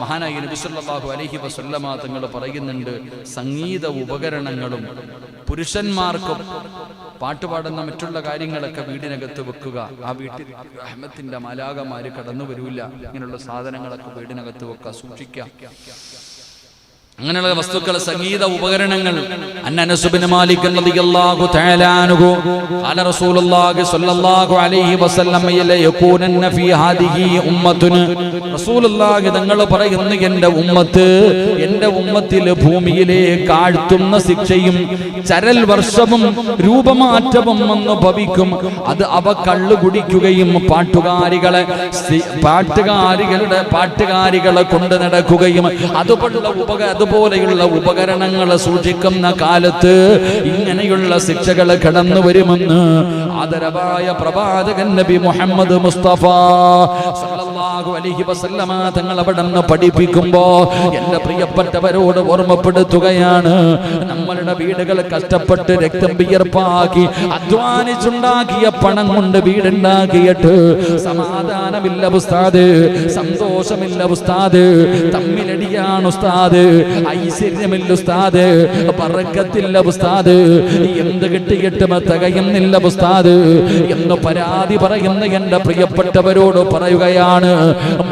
[SPEAKER 1] മഹാനായ നബി സല്ലല്ലാഹു അലൈഹി വസല്ലമ തങ്ങൾ പറയുന്നുണ്ട്, സംഗീത ഉപകരണങ്ങളും പുരുഷന്മാർക്കും പാട്ടുപാടുന്ന മറ്റുള്ള കാര്യങ്ങളൊക്കെ വീടിനകത്ത് വെക്കുക. ആ വീട്ടിൽ റഹ്മത്തിന്റെ മാലാഖമാര് കടന്നു വരൂല. ഇങ്ങനെയുള്ള സാധനങ്ങളൊക്കെ വീടിനകത്ത് വെക്കുക, സൂക്ഷിക്കുക. അങ്ങനെയുള്ള വസ്തുക്കൾ, സംഗീത ഉപകരണങ്ങൾ. അനസ് ബിൻ മാലിക് റളിയല്ലാഹു തആല അൻഹു ഖാല റസൂലുള്ളാഹി സ്വല്ലല്ലാഹു അലൈഹി വസല്ലം യകൂനന്ന ഫീ ഹാദിഹി ഉമ്മത്തുൻ. റസൂലുള്ളാഹി തങ്ങൾ പറയുന്നു, എൻ്റെ ഉമ്മത്തിൽ ഭൂമിയിലേക്ക് ആഴ്ത്തുന്ന ശിക്ഷയും ചരൽ വർഷവും രൂപമാറ്റവും വന്നു ഭവിക്കും. അത് അവ കള്ളു കുടിക്കുകയും പാട്ടുകാരികളെ കൊണ്ട് നടക്കുകയും അതുപോലെയുള്ള ഉപകരണങ്ങൾ സൂക്ഷിക്കുന്ന കാലത്ത് ഇങ്ങനെയുള്ള ശിക്ഷകൾ കടന്നു വരുമെന്ന് ആദരവായ പ്രവാചകൻ നബി മുഹമ്മദ് മുസ്തഫ സല്ലല്ലാഹു അലൈഹി വസല്ലമ തങ്ങൾ അവിടെ നിന്ന് പഠിപ്പിക്കുമ്പോ എൻ്റെ പ്രിയപ്പെട്ടവരോട് ഓർമ്മപ്പെടുത്തുകയാണ്, നമ്മളുടെ വീടുകൾ കഷ്ടപ്പെട്ട് രക്തം വിയർപ്പാക്കി അധ്വാനിച്ചുണ്ടാക്കിയ പണം കൊണ്ട് വീടുണ്ടാക്കിയിട്ട് സമാധാനമില്ല ഉസ്താദ്, സന്തോഷമില്ല ഉസ്താദ്, തമ്മിലടിയാണ് ഉസ്താദ്, ഐശ്വര്യമില്ല ഉസ്താദ്, ബറക്കത്തില്ല ഉസ്താദ്, എന്ത് കിട്ടിയിട്ടും തികയുന്നില്ല ഉസ്താദ് എന്ന് പരാതി പറയുന്ന എൻ്റെ പ്രിയപ്പെട്ടവരോട് പറയുകയാണ്,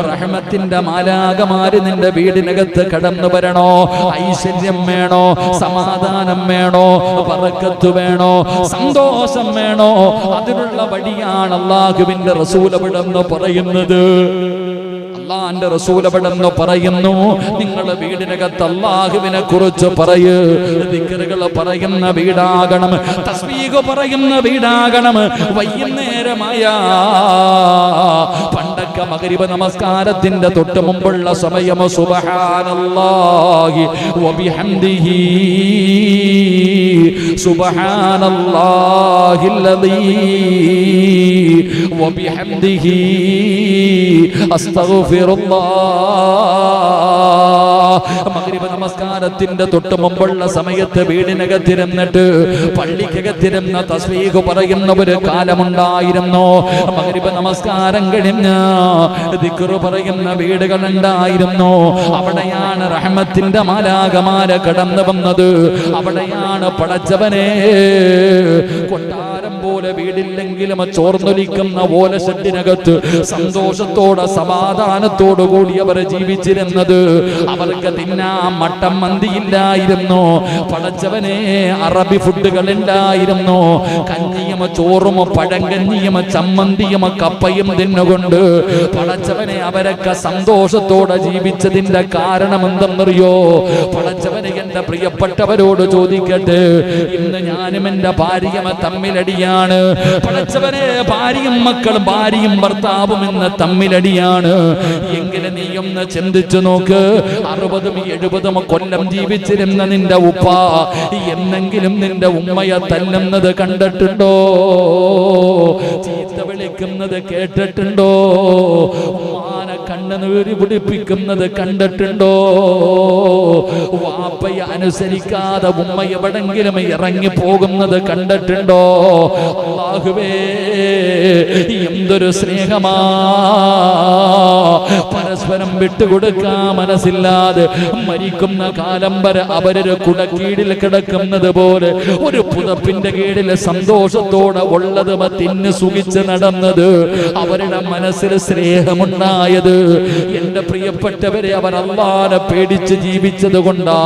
[SPEAKER 1] റഹ്മത്തിന്റെ മാലാകമാര് നിന്റെ വീടിനകത്ത് കടന്നു വരണോ? ഐശ്വര്യം വേണോ? സമാധാനം വേണോ? ബറക്കത്ത് വേണോ? സന്തോഷം വേണോ? അതിനുള്ള വഴിയാണ് അല്ലാഹുവിന്റെ റസൂൽ അവിടെന്ന് പറയുന്നത്. അല്ലാഹുവിന്റെ റസൂൽ അവിടെന്ന് പറയുന്നു, നിങ്ങളുടെ വീടിനകത്ത് അല്ലാഹുവിനെ കുറിച്ച് പറയ്. ദിക്റുകൾ പറയുന്ന വീടാകണം, തസ്ബീഹ് പറയുന്ന വീടാകണം. വൈകുന്നേരമായ പണ്ടൊക്കെ മഗ്രിബ് നമസ്കാരത്തിന്റെ തൊട്ട് മുമ്പുള്ള സമയം സുബ്ഹാനല്ലാഹി വബിഹംദിഹി സുബ്ഹാനല്ലാഹില്ലദീ വബിഹംദിഹി മഗ്രിബ് നമസ്കാരത്തിന്റെ തൊട്ട് മുമ്പുള്ള സമയത്ത് വീടിനകത്തിരുന്നിട്ട് പള്ളിക്കകത്തിരുന്ന തസ്ബീഹ് പറയുന്ന ഒരു കാലമുണ്ടായിരുന്നു. മഗ്രിബ് നമസ്കാരം കഴിഞ്ഞ ദിക്റ് പറയുന്ന വീടുകളുണ്ടായിരുന്നു. അവിടെയാണ് റഹ്മത്തിന്റെ മാലാകമാര് കടന്നു വന്നത്. അവിടെയാണ് പടച്ചവനെ കൊട്ടാരം പോലെ വീടില്ലെങ്കിലും ചോർന്നൊലിക്കുന്ന ഓലഷെഡിനകത്ത് സന്തോഷത്തോടെ സമാധാനത്തോടു കൂടി അവർ ജീവിച്ചിരുന്നത്. അവർക്ക് തിന്നാൻ മട്ടൻ മന്തിയില്ലായിരുന്നു. പടച്ചവനെ അറബി ഫുഡുകൾ ഉണ്ടായിരുന്നു. കഞ്ഞിയും ചോറും പഴങ്കഞ്ഞിയും ചമ്മന്തിയും കപ്പയും തിന്നുകൊണ്ട് പടച്ചവനെ അവരൊക്കെ സന്തോഷത്തോടെ ജീവിച്ചതിന്റെ കാരണം എന്തെന്നറിയോ? പടച്ചവനെ എന്റെ പ്രിയപ്പെട്ടവരോട് ചോദിക്കട്ടെ, ഇന്ന് ഞാനും എന്റെ ഭാര്യയും തമ്മിലടിയാണ്. പടച്ചവനെ ഭാര്യയും മക്കളും ഭാര്യയും ഭർത്താവും ഇന്ന് തമ്മിലടിയാണ്. എങ്കിലും നീ ഒന്ന് ചിന്തിച്ചു നോക്ക്, 60-70 കൊല്ലം ജീവിച്ചിരുന്ന നിന്റെ ഉപ്പ എന്നെങ്കിലും നിന്റെ ഉമ്മയെ തല്ലുന്നത് കണ്ടിട്ടുണ്ടോ? ചീത്ത വിളിക്കുന്നത് കേട്ടിട്ടുണ്ടോ? ഉമ്മാനെ കണ്ണുനീര് പിടിപ്പിക്കുന്നത് കണ്ടിട്ടുണ്ടോ? വാപ്പയെ അനുസരിക്കാതെ ഉമ്മ എവിടെങ്കിലും ഇറങ്ങി പോകുന്നത് കണ്ടിട്ടുണ്ടോ? അല്ലാഹുവേ, എന്തൊരു സ്നേഹമാ! പരസ്പരം വിട്ടുകൊടുക്കാൻ മനസ്സില്ലാതെ മരിക്കുന്ന കാലം വരെ അവരൊരു കുടക്കീഴിൽ കിടക്കുന്നത് പോലെ ഒരു പുതപ്പിന്റെ കീഴിൽ സന്തോഷത്തോടെ ഉള്ളത് തിന്ന് സുഖിച്ച് നടന്നത്, അവരുടെ മനസ്സിൽ സ്നേഹമുണ്ടായത്. എന്റെ പ്രിയപ്പെട്ടവരെ, അവർ അല്ലാഹുവിനെ പേടിച്ച് ജീവിച്ചത് കൊണ്ടാ.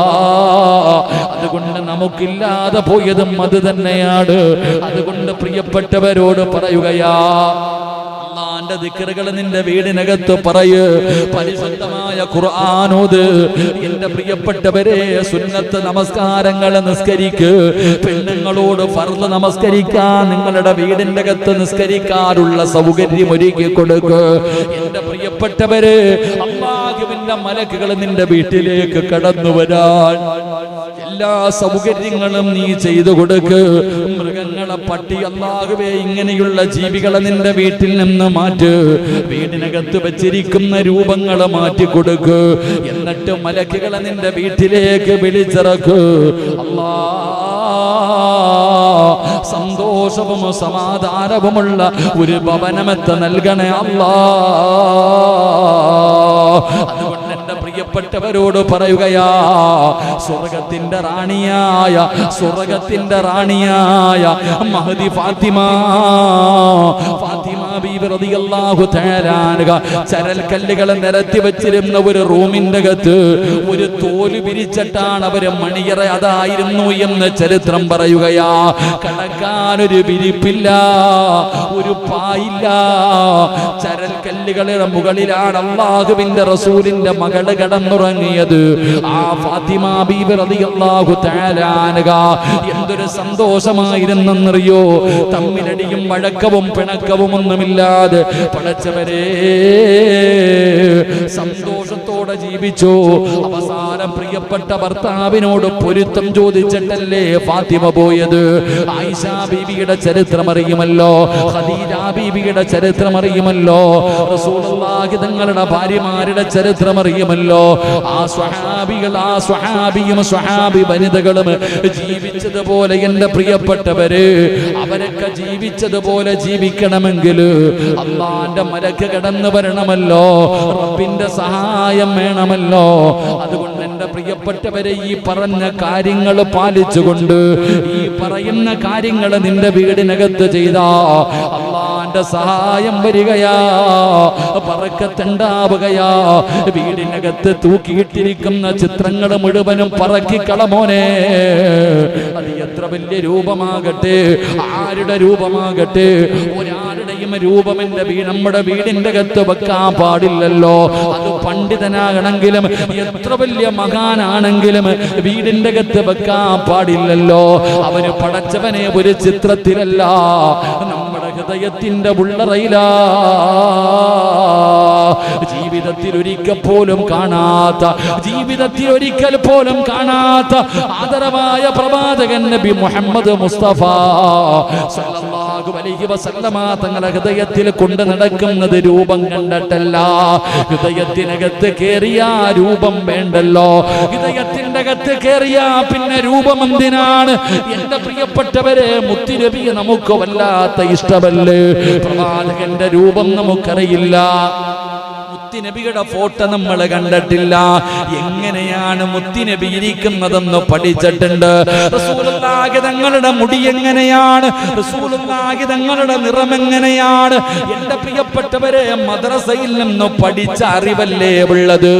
[SPEAKER 1] അതുകൊണ്ട് നമുക്കില്ലാതെ പോയതും അത് തന്നെയാണ്. അതുകൊണ്ട് പ്രിയപ്പെട്ടവരോട് പറയുകയാ, അല്ലാഹുവിന്റെ ദിക്റുകൾ നിന്റെ വീടിനകത്ത് പറയ്. പരിശുദ്ധമായ ഖുർആനോത്. എന്റെ പ്രിയപ്പെട്ടവരെ, സുന്നത്ത് നമസ്കാരങ്ങൾ നിസ്കരിക്ക്. പെണ്ണുങ്ങളോട് ഫർള് നമസ്കരിക്കാൻ നിങ്ങളുടെ വീടിന്റെ അകത്ത് നിസ്കരിക്കാനുള്ള സൗകര്യം ഒരുക്കി കൊടുക്ക്. എന്റെ പ്രിയപ്പെട്ടവരെ, അല്ലാഹുവിന്റെ മലക്കുകൾ നിന്റെ വീട്ടിലേക്ക് കടന്നു വരാൻ എല്ലാ സൗകര്യങ്ങളും നീ ചെയ്തു കൊടുക്ക്. മൃഗങ്ങളെ, പട്ടി, അല്ലാഹുവേ, ഇങ്ങനെയുള്ള ജീവികളെ നിന്റെ വീട്ടിൽ നിന്ന് മാറ്റ്. വീടിനകത്ത് വെച്ചിരിക്കുന്ന രൂപങ്ങളെ മാറ്റിക്കൊടുക്ക്. എന്നിട്ട് മലക്കുകളെ നിന്റെ വീട്ടിലേക്ക് വിളിച്ചിറക്ക്. അല്ലാ, സന്തോഷവും സമാധാനവുമുള്ള ഒരു ഭവനമെത്ത് നൽകണേ അല്ലാ. അതുകൊണ്ട് എന്റെ പ്രിയപ്പെട്ടവരോട് പറയുകയാ, സ്വർഗത്തിന്റെ റാണിയായ മഹദി ഫാത്തിമ ബീബി റളിയല്ലാഹു തആല അൻഹ ചരൽക്കല്ലുകൾ നിരത്തി വെച്ചിരുന്ന ഒരു റൂമിന്റെ അകത്ത് ഒരു തോല് വിരിച്ചിട്ടാണ് അവര് മണിയറ അതായിരുന്നു എന്ന് ചരിത്രം പറയുകയാ. കടക്കാനൊരു വിരിപ്പില്ല, ഒരു പായില്ല. ചരൽക്കല്ലുകളുടെ മുകളിലാണ് അല്ലാഹുവിന്റെ റസൂലിന്റെ മകള് കടന്നുറങ്ങിയത്. ആ ഫാത്തിമ ബീബി റളിയല്ലാഹു തആല അൻഹ എന്തൊരു സന്തോഷമായിരുന്നെന്നറിയോ? തമ്മിലടിയും വഴക്കവും പിണക്കവും ഒന്നുമില്ലാതെ പടച്ചവരെ സന്തോഷത്തോടെ ജീവിച്ചു. അവസാനം പ്രിയപ്പെട്ട ഭർത്താവിനോട് പൊരുത്തം ചോദിച്ചിട്ടല്ലേ ഫാത്തിമ പോയത്. ആയിഷ ബീബിയുടെ ചരിത്രം അറിയുമല്ലോ, ഖദീജ ബീബിയുടെ ചരിത്രം അറിയുമല്ലോ, റസൂലുള്ളാഹി തങ്ങളുടെ ഭാര്യമാരുടെ ചരിത്രം അറിയുമല്ലോ. ആ സ്വഹാബിയും സ്വഹാബി വനിതകളും ജീവിച്ചതുപോലെ എന്റെ പ്രിയപ്പെട്ടവര് അവരൊക്കെ ജീവിച്ചതുപോലെ ജീവിക്കണമെങ്കിൽ അല്ലാഹുവിന്റെ മലക്ക് കടന്നു വരണമല്ലോ, റബ്ബിന്റെ സഹായം വേണമല്ലോ. അതുകൊണ്ട് എന്റെ പ്രിയപ്പെട്ടവരെ, ഈ പറഞ്ഞ കാര്യങ്ങൾ പാലിച്ചുകൊണ്ട് ഈ പറയുന്ന കാര്യങ്ങൾ നിന്റെ വീടിനകത്ത് ചെയ്താ അല്ലാഹുവിന്റെ അള്ളാന്റെ സഹായം വരികയാ, ബറക്കത്തുണ്ടാവുകയാ. വീടിനകത്ത് തൂക്കിയിട്ടിരിക്കുന്ന ചിത്രങ്ങൾ മുഴുവനും പറക്കിക്കളമോനെ. അത് എത്ര വലിയ രൂപമാകട്ടെ, ആരുടെ രൂപമാകട്ടെ, ഒരാളുടെയും രൂപം നമ്മുടെ വീടിന്റെ അകത്ത് വെക്കാൻ പാടില്ലല്ലോ. അത് പണ്ഡിതനാകണമെങ്കിലും എത്ര വലിയ മഹാനാണെങ്കിലും വീടിന്റെ അകത്ത് വെക്കാൻ പാടില്ലല്ലോ. അവന് പടച്ചവനെ ഒരു ചിത്രത്തിലല്ല, നമ്മുടെ ഹൃദയത്തിന്റെ ഉള്ളറയിലാ. ജീവിതത്തിൽ ഒരിക്കൽ പോലും കാണാത്ത, ജീവിതത്തിൽ ഒരിക്കൽ പോലും കാണാത്ത ആദരവായ പ്രവാചകൻ നബി മുഹമ്മദ് മുസ്തഫ സല്ലല്ലാഹു അലൈഹി വസല്ലമ തങ്ങളെ ഹൃദയത്തിൽ കൊണ്ട് നടക്കുന്നത് രൂപം കണ്ടിട്ടല്ല. ഹൃദയത്തിനകത്ത് കേറിയ രൂപം വേണ്ടല്ലോ. ഹൃദയത്തിന്റെ അകത്ത് കേറിയ പിന്നെ രൂപം എന്തിനാണ്? എന്റെ പ്രിയപ്പെട്ടവരെ, മുത്തുനബിയെ നമുക്ക് വല്ലാത്ത ഇഷ്ടമല്ലേ? പ്രവാചകന്റെ രൂപം നമുക്കറിയില്ല, മുത്തുനബിയുടെ ഫോട്ടോ നമ്മൾ കണ്ടിട്ടില്ല. എങ്ങനെയാണ് മുത്തുനബി ഇരിക്കുന്നതെന്ന് പഠിച്ചിട്ടുണ്ട്. റസൂലുള്ളാഹി തങ്ങളുടെ മുടി എങ്ങനെയാണ്, റസൂലുള്ളാഹി തങ്ങളുടെ നിറം എങ്ങനെയാണ്? എന്റെ പ്രിയപ്പെട്ടവരെ, മദ്രസയിൽ നിന്ന് പഠിച്ച അറിവല്ലേ ഉള്ളത്.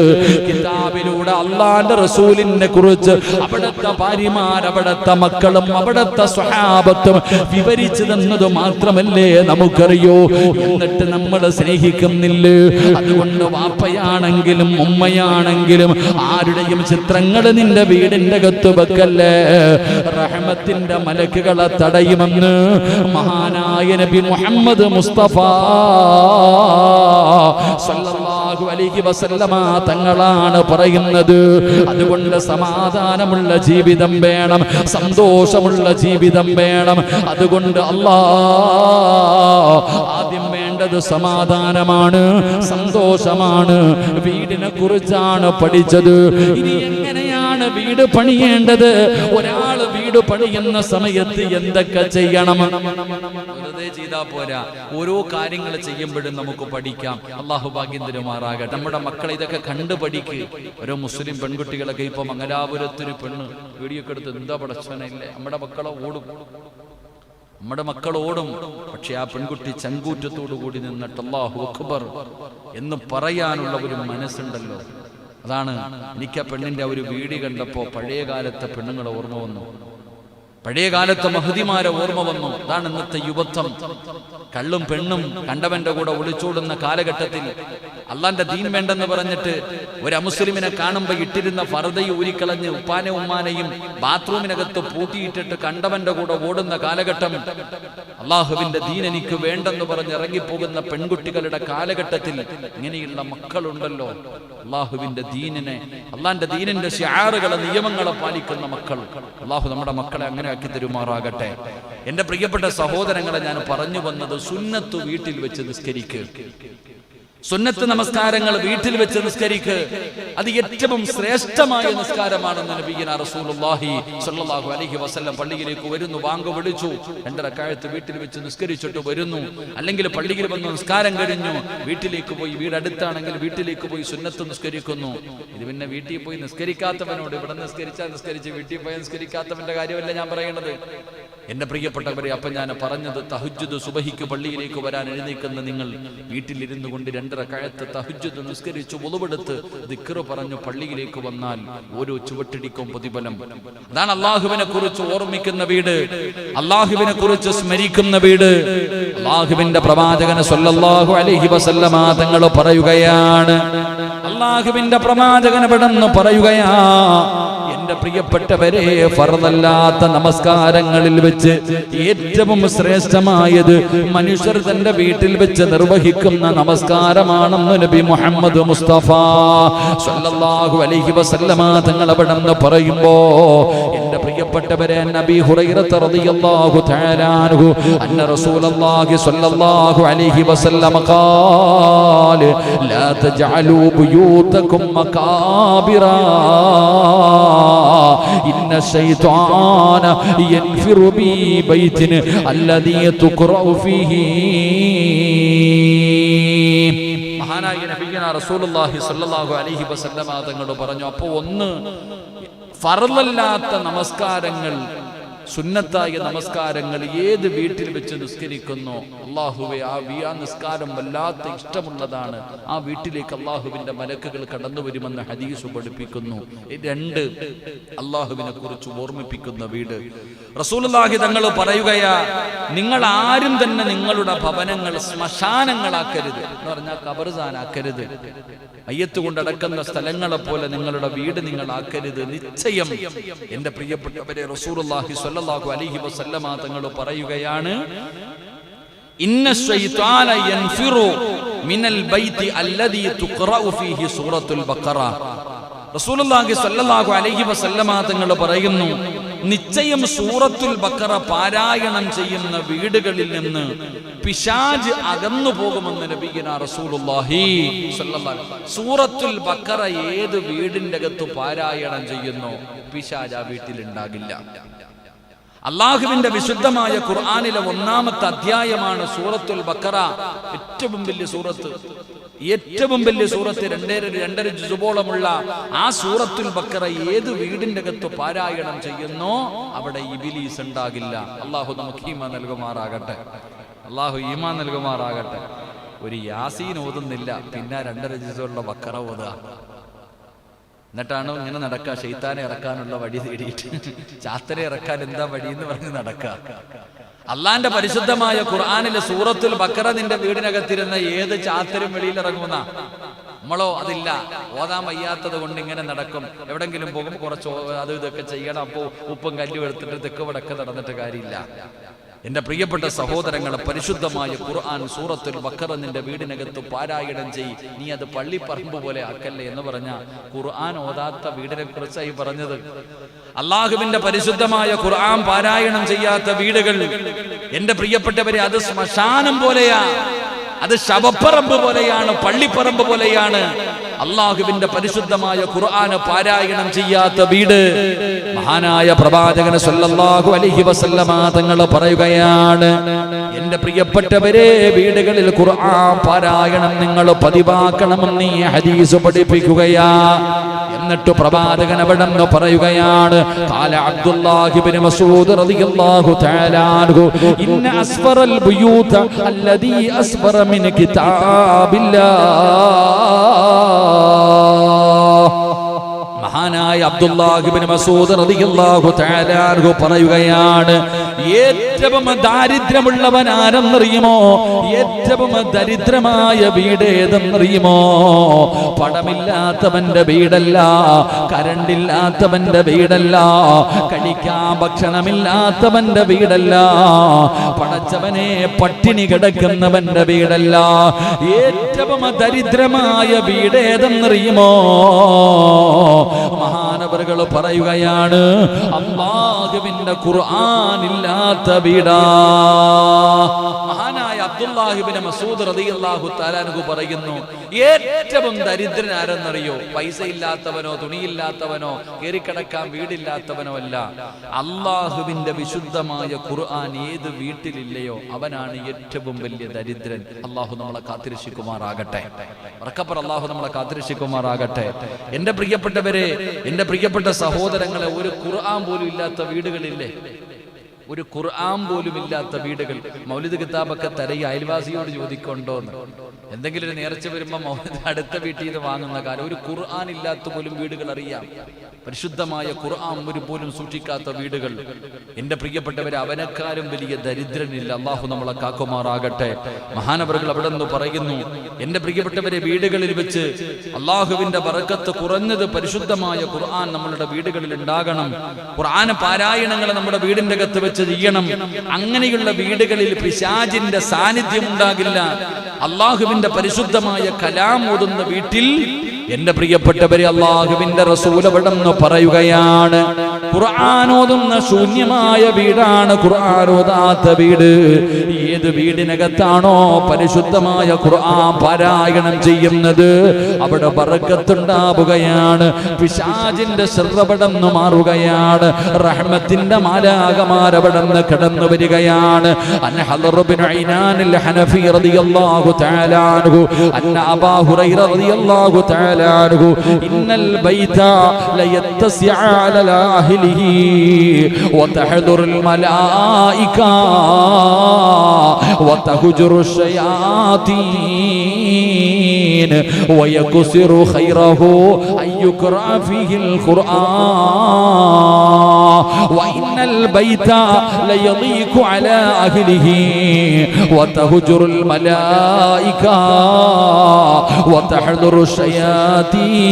[SPEAKER 1] കിതാബിലൂടെ അള്ളാന്റെ റസൂലിനെ കുറിച്ച് അവിടുത്തെ ഭാര്യമാർ, അവിടുത്തെ മക്കളും, അവിടുത്തെ സ്വഹാബത്തും വിവരിച്ചു തന്നത് മാത്രമല്ലേ നമുക്കറിയോ. എന്നിട്ട് നമ്മൾ സ്നേഹിക്കുന്നില്ലേ? അതുകൊണ്ട് വാപ്പയാണെങ്കിലും ഉമ്മയാണെങ്കിലും ആരുടെയും ചിത്രങ്ങൾ നിന്റെ വീടിന്റെ അകത്ത് വെക്കല്ലേ. റഹ്മത്തിന്റെ മലക്കുകളെ തടയുമെന്ന് മഹാനായ നബി മുഹമ്മദ് മുസ്തഫ സല്ലല്ലാഹു അലൈഹി വസല്ലമ തങ്ങളാണ് പറയുന്നത്. അതുകൊണ്ട് സമാധാനമുള്ള ജീവിതം വേണം, സന്തോഷമുള്ള ജീവിതം വേണം. അതുകൊണ്ട് ആദ്യം വേണ്ടത് സമാധാനമാണ്, സന്തോഷമാണ്. വീടിനെ കുറിച്ചാണ് പഠിച്ചത്. ഇനി എങ്ങനെയാണ് വീട് പണിയേണ്ടത്? ഒരാൾ വീട് പണിയുന്ന സമയത്ത് എന്തൊക്കെ ചെയ്യണം? വെറുതെ ചെയ്താൽ പോരാ, ഓരോ കാര്യങ്ങൾ ചെയ്യുമ്പോഴും നമുക്ക് പഠിക്കാം. അള്ളാഹു ഭാഗ്യം തരുമാറാകട്ടെ. നമ്മുടെ മക്കളെ ഇതൊക്കെ കണ്ടു പഠിക്കുക. ഓരോ മുസ്ലിം പെൺകുട്ടികളൊക്കെ ഇപ്പൊ മംഗലാപുരത്തൊരു പെണ്ണ് വീഡിയോ ഒക്കെ എടുത്ത് എന്താ പഠിച്ചവനല്ലേ, നമ്മുടെ മക്കളെ ഓടും, നമ്മുടെ മക്കൾ ഓടും. പക്ഷെ ആ പെൺകുട്ടി ചങ്കൂറ്റത്തോടു കൂടി നിന്നിട്ട് അല്ലാഹു അക്ബർ എന്ന് പറയാനുള്ള ഒരു മനസ്സുണ്ടല്ലോ. അതാണ് എനിക്ക് ആ പെണ്ണിന്റെ ഒരു വീഡിയോ കണ്ടപ്പോ പഴയ കാലത്തെ പെണ്ണുങ്ങളെ ഓർമ്മ വന്നു, പഴയ കാലത്തെ മഹദിമാരെ ഓർമ്മ വന്നു. അതാണ് ഇന്നത്തെ യുവത്വം. കള്ളും പെണ്ണും കണ്ടവന്റെ കൂടെ ഒളിച്ചോടുന്ന കാലഘട്ടത്തിൽ അള്ളാന്റെ ദീൻ വേണ്ടെന്ന് പറഞ്ഞിട്ട് ഒരു അമുസ്ലിമിനെ കാണുമ്പോ ഇട്ടിരുന്ന ഫർദയും ഊരിക്കളഞ്ഞ് ഉപ്പാനെ ഉമ്മാനെയും ബാത്റൂമിനകത്ത് പൂട്ടിയിട്ടിട്ട് കണ്ടവന്റെ കൂടെ ഓടുന്ന കാലഘട്ടം. അള്ളാഹുവിന്റെ ദീൻ എനിക്ക് വേണ്ടെന്ന് പറഞ്ഞ് ഇറങ്ങിപ്പോകുന്ന പെൺകുട്ടികളുടെ കാലഘട്ടത്തിൽ ഇങ്ങനെയുള്ള മക്കളുണ്ടല്ലോ. അള്ളാഹുവിന്റെ ദീനിനെ, അള്ളാന്റെ ദീനിന്റെ ശിആറുകളെ, നിയമങ്ങളെ പാലിക്കുന്ന മക്കൾ. അള്ളാഹു നമ്മുടെ മക്കളെ അങ്ങനെ ആക്കി തരുമാറാകട്ടെ. എന്റെ പ്രിയപ്പെട്ട സഹോദരങ്ങളെ, ഞാൻ പറഞ്ഞു വന്നത് സുന്നത്ത് വീട്ടിൽ വെച്ച് നിസ്കരിക്കുക. സുന്നത്ത് നമസ്കാരങ്ങൾ വീട്ടിൽ വെച്ച് നിസ്കരിക്കുക. അത് ഏറ്റവും ശ്രേഷ്ഠമായ നിസ്കാരമാണെന്ന് നബിയുനാ റസൂലുള്ളാഹി സ്വല്ലല്ലാഹു അലൈഹി വസല്ലം പള്ളിയിലേക്ക് വരുന്നു, ബാങ്ക് വിളിച്ചു, 2 റക്അത്ത് വീട്ടിൽ വെച്ച് നിസ്കരിച്ചിട്ട് വരുന്നു. അല്ലെങ്കിൽ പള്ളിയിൽ വന്ന് നിസ്കാരം കഴിഞ്ഞു വീട്ടിലേക്ക് പോയി, വീടടുത്താണെങ്കിൽ വീട്ടിലേക്ക് പോയി സുന്നത്ത് നിസ്കരിക്കുന്നു. ഇത് പിന്നെ വീട്ടിൽ പോയി നിസ്കരിക്കാത്തവനോട് ഇവിടെ നിസ്കരിച്ചാൽ നിസ്കരിച്ച് വീട്ടിൽ പോയി നിസ്കരിക്കാത്തവന്റെ കാര്യമല്ല ഞാൻ പറയുന്നത്. എന്റെ പ്രിയപ്പെട്ടവരെ, അപ്പൊ ഞാൻ പറഞ്ഞത് തഹജ്ജുദ് സുബഹിക്ക് പള്ളിയിലേക്ക് വരാൻ എഴുന്നേൽക്കുന്ന നിങ്ങൾ വീട്ടിലിരുന്നു കൊണ്ട് 2 റക്അത്ത് തഹജ്ജുദ് നിസ്കരിച്ചു വുളുവെടുത്ത് ദിക്റ് പറഞ്ഞു പള്ളിയിലേക്ക് വന്നാൽ ഓരോ ചുവട്ടിടിക്കും പ്രതിഫലം. അതാണ് അള്ളാഹുവിനെ കുറിച്ച് ഓർമ്മിക്കുന്ന വീട്, അള്ളാഹുവിനെ കുറിച്ച് സ്മരിക്കുന്ന വീട്. അള്ളാഹുവിന്റെ പ്രവാചകൻ സ്വല്ലല്ലാഹു അലൈഹി വസല്ലമ തങ്ങൾ പറയുകയാണ്, അള്ളാഹുവിന്റെ പ്രവാചകൻ പെട്ടെന്ന് പറയുകയാ, എന്റെ പ്രിയപ്പെട്ടവരെ, ഫർദല്ലാത്ത നമസ്കാരങ്ങളിൽ വെച്ച് ഏറ്റവും ശ്രേഷ്ഠമായത് മനുഷ്യർ തന്റെ വീട്ടിൽ വെച്ച് നിർവഹിക്കുന്ന നമസ്കാരമാണെന്ന് നബി മുഹമ്മദ് മുസ്തഫ സ്വല്ലല്ലാഹു അലൈഹി വസല്ലമ തങ്ങൾ അവിടെന്ന് പറയുമ്പോ, എന്റെ പ്രിയപ്പെട്ടവരെ, നബി ഹുറൈറ റളിയല്ലാഹു തആല അൻഹു അന്ന റസൂലുള്ളാഹി സ്വല്ലല്ലാഹു അലൈഹി വസല്ലമ ഖാല ലാ തജഅലൂ ബുയൂതകും മകാബിറാ ഇന്ന ശൈത്വാന യൻഫിറു ബി ബൈതിൻ അല്ലദീ തുഖറഉ ഫീഹി. മഹാനായ നബിയുനാ റസൂലുള്ളാഹി സ്വല്ലല്ലാഹു അലൈഹി വസല്ലമ തങ്ങൾ പറഞ്ഞു, അപ്പോൾ ഒന്ന് ഫർളല്ലാത്ത നമസ്കാരങ്ങൾ സുന്നത്തായ നമസ്കാരങ്ങൾ ഏത് വീട്ടിൽ വെച്ച് നിസ്കരിക്കുന്നു, അള്ളാഹുവെ ആ നിസ്കാരം വല്ലാത്ത ഇഷ്ടമുള്ളതാണ്, ആ വീട്ടിലേക്ക് അള്ളാഹുവിന്റെ മലക്കുകൾ കടന്നു വരുമെന്ന് ഹദീസ് പഠിപ്പിക്കുന്നു. 2 അള്ളാഹുവിനെ കുറിച്ച് ഓർമ്മിപ്പിക്കുന്ന വീട്. റസൂലുള്ളാഹി തങ്ങൾ പറയുകയാ, നിങ്ങൾ ആരും തന്നെ നിങ്ങളുടെ ഭവനങ്ങൾ ശ്മശാനങ്ങളാക്കരുത് എന്ന് പറഞ്ഞാൽ ഖബർസ്ഥാനാക്കരുത്. അയ്യത്ത് കൊണ്ടടക്കുന്ന സ്ഥലങ്ങളെ പോലെ നിങ്ങളുടെ വീട് നിങ്ങൾ ആക്കരുത്. നിശ്ചയം എന്റെ പ്രിയപ്പെട്ടവരെ, റസൂലുള്ളാഹി സ്വല്ലല്ലാഹു അലൈഹി വസല്ലമ തങ്ങൾ പറയുകയാണ്, ഇന്ന ശൈത്വാന യൻഫിറു മിനൽ ബൈതി അല്ലദീ തുഖറഉ ഫീഹി സൂറത്തുൽ ബഖറ. റസൂലുള്ളാഹി സ്വല്ലല്ലാഹു അലൈഹി വസല്ലമ തങ്ങൾ പറയുന്നു, നിശ്ചയം സൂറത്തുൽ ബഖറ പാരായണം ചെയ്യുന്ന വീടുകളിൽ നിന്ന് പിശാച് അകന്നു പോകുമെന്ന് നബിയുനാ റസൂലുള്ളാഹി സ്വല്ലല്ലാഹു അലൈഹി വസല്ലം. സൂറത്തുൽ ബഖറ ഏത് വീടിന്റെ അകത്ത് പാരായണം ചെയ്യുന്നു, പിശാച് ആ വീട്ടിൽ ഉണ്ടാകില്ല. അള്ളാഹുവിന്റെ വിശുദ്ധമായ ഖുർആനിലെ 1-ാമത്തെ അധ്യായമാണ് സൂറത്തുൽ ബഖറ. ഏറ്റവും വലിയ സൂറത്ത്, ഏറ്റവും വലിയ സൂറത്ത്, 2.5 ജുസുബോളമുള്ള ആ സൂറത്തുൽ ബഖറ ഏത് വീടിന്റെ അകത്ത് പാരായണം ചെയ്യുന്നോ അവിടെ ഇബ്ലീസ് ഉണ്ടാകില്ല. അള്ളാഹു നമുക്ക് ഈമാൻ നൽകുമാറാകട്ടെ, അള്ളാഹു ഈമാൻ നൽകുമാറാകട്ടെ. ഒരു യാസീൻ ഓതുന്നില്ല, പിന്നെ 2.5 ജുസുള്ള ബഖറ ഓതുക, എന്നിട്ടാണ് ഇങ്ങനെ നടക്കുക. ശൈത്താനെ ഇറക്കാനുള്ള വഴി തേടിയിട്ട് ചാത്തനെ ഇറക്കാൻ എന്താ വഴി എന്ന് പറഞ്ഞ് നടക്കുക. അള്ളാന്റെ പരിശുദ്ധമായ ഖുർആനിലെ സൂറത്തുൽ ബഖറ നിന്റെ വീടിനകത്തിരുന്ന ഏത് ചാത്തരും വെളിയിൽ ഇറങ്ങുന്ന നമ്മളോ അതില്ല, ഓതാൻ വയ്യാത്തത് കൊണ്ട് ഇങ്ങനെ നടക്കും. എവിടെങ്കിലും പോകുമ്പോൾ കുറച്ച് അത് ഇതൊക്കെ ചെയ്യണം, അപ്പോൾ ഉപ്പും കല്ലും എടുത്തിട്ട് തെക്ക് വടക്ക് നടന്നിട്ട് കാര്യമില്ല. എന്റെ പ്രിയപ്പെട്ട സഹോദരങ്ങളെ, പരിശുദ്ധമായ ഖുർആൻ സൂറത്തുൽ ബഖറ നിന്റെ വീടിനകത്ത് പാരായണം ചെയ്യ്. നീ അത് പള്ളിപ്പറമ്പ് പോലെ ആക്കല്ലേ എന്ന് പറഞ്ഞ ഖുർആൻ ഓതാത്ത വീടിനെ കുറിച്ചായി പറഞ്ഞത്. അള്ളാഹുവിന്റെ പരിശുദ്ധമായ ഖുർആൻ പാരായണം ചെയ്യാത്ത വീടുകൾ എന്റെ പ്രിയപ്പെട്ടവരെ, അത് ശ്മശാനം പോലെയാ, അത് ശവപ്പറമ്പ് പോലെയാണ്, പള്ളിപ്പറമ്പ് പോലെയാണ്. അള്ളാഹുവിന്റെ പരിശുദ്ധമായ ഖുർആൻ പാരായണം ചെയ്യാത്ത വീട്, മഹാനായ പ്രവാചകൻ സല്ലല്ലാഹു അലൈഹി വസല്ലമ തങ്ങൾ പറയുകയാണ്, എന്റെ പ്രിയപ്പെട്ടവരെ, വീടുകളിൽ ഖുർആൻ പാരായണം നിങ്ങൾ പതിവാക്കണമെന്ന് ഈ ഹദീസ് പഠിപ്പിക്കുകയാ. എന്നിട്ട് പ്രവാചകൻ അവിടെ നിന്ന് പറയുകയാണ്, ഖാല അബ്ദുല്ലാഹി ഇബ്നു മസ്ഊദ് റളിയല്ലാഹു തആല അൻഹു, ഇന്ന അസ്ഫറൽ ബുയൂത അല്ലദീ അസ്ഫറ മിൻ കിതാബില്ലാഹ്. മഹാനായ അബ്ദുല്ലാഹി ഇബ്നു മസ്ഊദ് റളിയല്ലാഹു തആല അൻഹു പറയുകയാണ്, ഏറ്റവും ദാരിദ്ര്യമുള്ളവൻ ആരെന്നറിയുമോ? ഏറ്റവും ദരിദ്രമായ വീട് ഏതെന്നറിയുമോ? പണമില്ലാത്തവന്റെ വീടല്ല, കരണ്ടില്ലാത്തവന്റെ വീടല്ല, കഴിക്കാൻ ഭക്ഷണമില്ലാത്തവന്റെ വീടല്ല, പടച്ചവനെ പട്ടിണി കിടക്കുന്നവന്റെ വീടല്ല. ഏറ്റവും ദരിദ്രമായ വീട് ഏതെന്നറിയുമോ? മഹാനവറുകൾ പറയുകയാണ്, അല്ലാഹുവിന്റെ ഖുർആൻ ഇല്ലാത്ത വീടാ. മഹാനായ അബ്ദുല്ലാഹി ഇബ്നു മസ്ഊദ് റളിയല്ലാഹു തആല അൻഹു പറയുന്നു, ഏറ്റവും ദരിദ്രൻ ആരെന്നറിയോ? പൈസ ഇല്ലാത്തവനോ തുണിയില്ലാത്തവനോ കേറിക്കിടക്കാൻ വീടില്ലാത്തവനോ അല്ല, അള്ളാഹുവിന്റെ വിശുദ്ധമായ ഖുർആൻ ഏത് വീട്ടിലില്ലയോ അവനാണ് ഏറ്റവും വലിയ ദരിദ്രൻ. അള്ളാഹു നമ്മളെ കാത്തിരക്ഷിക്കുമാറാകട്ടെ, ഉറക്കപ്പുറ അള്ളാഹു നമ്മളെ കാത്തിരക്ഷിക്കുമാറാകട്ടെ. എന്റെ പ്രിയപ്പെട്ടവരെ, എന്റെ പ്രിയപ്പെട്ട സഹോദരങ്ങളെ, ഒരു ഖുർആൻ പോലും ഇല്ലാത്ത വീടുകളില്ലേ? ഒരു ഖുർആൻ പോലും ഇല്ലാത്ത വീടുകൾ. മൗലിദ് കിതാബൊക്കെ തരയി അയൽവാസിയോട് ചോദിക്കൊണ്ടോന്ന്. എന്തെങ്കിലും ഒരു നേർച്ച വരുമ്പോൾ മൗലിദ് അടുത്ത വീട്ടിൽ നിന്ന് വാങ്ങുന്ന കാലം. ഒരു ഖുർആൻ ഇല്ലാത്ത പോലും വീടുകൾ അറിയാം. പരിശുദ്ധമായ ഖുർആൻ ഒരു പോലും സൂക്ഷിക്കാത്ത വീടുകൾ. എന്റെ പ്രിയപ്പെട്ടവരെ, അവനെക്കാളും വലിയ ദരിദ്രനില്ല. അള്ളാഹു നമ്മളെ കാക്കുമാറാകട്ടെ. മഹാനവറുകൾ അവിടെ നിന്ന് പറയുന്നു, എന്റെ പ്രിയപ്പെട്ടവരെ, വീടുകളിൽ വെച്ച് അള്ളാഹുവിന്റെ ബറക്കത്ത് കുറഞ്ഞത് പരിശുദ്ധമായ ഖുർആൻ നമ്മളുടെ വീടുകളിൽ ഉണ്ടാകണം. ഖുർആൻ പാരായണങ്ങൾ നമ്മുടെ വീടിന്റെ അകത്ത് വെച്ച് ചെയ്യണം. അങ്ങനെയുള്ള വീടുകളിൽ പിശാചിന്റെ സാന്നിധ്യം ഉണ്ടാകില്ല. അള്ളാഹുവിന്റെ പരിശുദ്ധമായ കലാം ഓതുന്ന വീട്ടിൽ എന്റെ പ്രിയപ്പെട്ടവരെ, അള്ളാഹുവിന്റെ റസൂൽ അവിടെന്ന് പറയുകയാണ്, ഖുർആൻ ഓതുന്ന ശൂന്യമായ വീടാണ് ഖുർആൻ ഓതാത്ത വീട്. ഏത് വീടിനകത്താണോ പരിശുദ്ധമായ ഖുർആൻ പാരായണം ചെയ്യുന്നത് അവിടെ ബറക്കത്തുണ്ടാവുകയാണ്. പിശാചിന്റെ ശർറവിടന്ന് മാറുകയാണ്. റഹ്മത്തിന്റെ മാലാകമാരവിടന്ന് കടന്നു വരികയാണ്. അന്ന ഹദർ ബിൻ ഐനാനിൽ ഹനഫി റളിയല്ലാഹു തആല അൻഹു അന്ന അബൂ ഹുറൈറ റളിയല്ലാഹു തആല عنه إن البيت لا يتسع على أهله وتحضر الملائكة وتهجر الشياطين ويكسر خيره أن يقرأ فيه القرآن وإن البيت ليضيق على أهله وتهجر الملائكة وتحضر الشياطين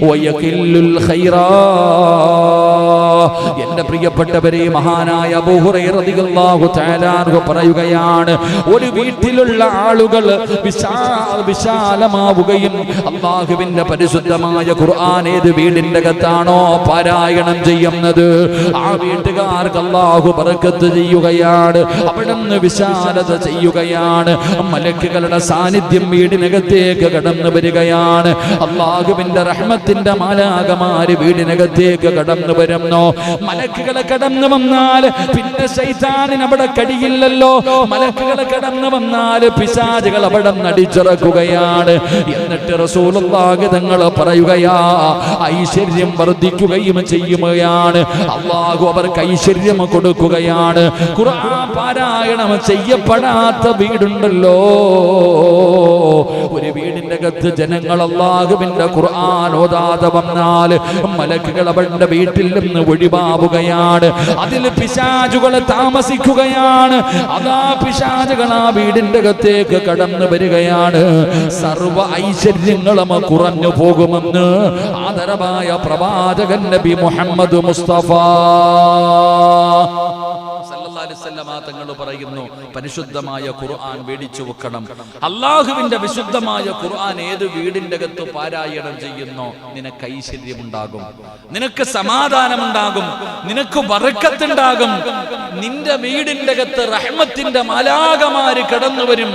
[SPEAKER 1] ويكل الخيرات. എന്റെ പ്രിയപ്പെട്ടവരെ, മഹാനായ അബൂ ഹുറൈറ റളിയല്ലാഹു തആല അൻഹു പറയുകയാണ്, ഒരു വീട്ടിലുള്ള ആളുകൾ വിശാലമാവുകയും അല്ലാഹുവിന്റെ പരിശുദ്ധമായ ഖുർആൻ ഏത് വീടിന്റെ അകത്താണോ പാരായണം ചെയ്യുന്നത് ആ വീട്ടുകാർക്ക് അല്ലാഹു ബറക്കത്ത് ചെയ്യുകയാണ്, അവിടുന്ന് വിശാലത ചെയ്യുകയാണ്. മലക്കുകളുടെ സാന്നിധ്യം വീടിനകത്തേക്ക് കടന്നു വരികയാണ്. അല്ലാഹുവിന്റെ റഹ്മത്തിന്റെ മാലാഖമാര് വീടിനകത്തേക്ക് കടന്നു വരുന്നു. മലക്കുകളെ കടന്നു വന്നാൽ പിന്നെ ശൈത്താനിന് അവിടെ കഴിയില്ലല്ലോ. മലക്കുകളെ കടന്നു വന്നാൽ പിശാചുകൾ അവിടെ അടിച്ചിറക്കുകയാണ്. എന്നിട്ട് റസൂലുള്ളാഹി തങ്ങൾ പറയുകയാ, ഐശ്വര്യം വർദ്ധിക്കുകയും ചെയ്യുകയാണ്. അല്ലാഹു അവർക്ക് ഐശ്വര്യം കൊടുക്കുകയാണ്. ഖുർആൻ പാരായണം ചെയ്യപ്പെടാത്ത വീടുണ്ടല്ലോ, ഒരു വീടിന്റെ അകത്ത് ജനങ്ങൾ അല്ലാഹുവിന്റെ ഖുർആൻ ഓതാതെ വന്നാൽ മലക്കുകൾ അവരുടെ വീട്ടിൽ നിന്ന് ഒഴിവാവുകയാണ്. അതിൽ പിശാചുകൾ താമസിക്കുകയാണ്. അതാ പിശാചുകൾ ആ വീടിന്റെ അകത്തേക്ക് കടന്നു വരികയാണ്. സർവ ഐശ്വര്യങ്ങളും കുറഞ്ഞു പോകുമെന്ന് ആദരവായ പ്രവാചകൻ നബി മുഹമ്മദ് മുസ്തഫ തങ്ങൾ പറയുന്നു, പരിശുദ്ധമായ ഖുർആൻ മേടിച്ചു വെക്കണം. അല്ലാഹുവിന്റെ വിശുദ്ധമായ ഖുർആൻ ഏത് വീടിന്റെ അകത്ത് പാരായണം ചെയ്യുന്നോ നിനക്ക് ഐശ്വര്യമുണ്ടാകും, നിനക്ക് സമാധാനമുണ്ടാകും, നിനക്ക് ബറക്കത്തുണ്ടാകും. നിന്റെ വീടിന്റെ അകത്ത് റഹ്മത്തിന്റെ മാലാഖമാര് കടന്നു വരും.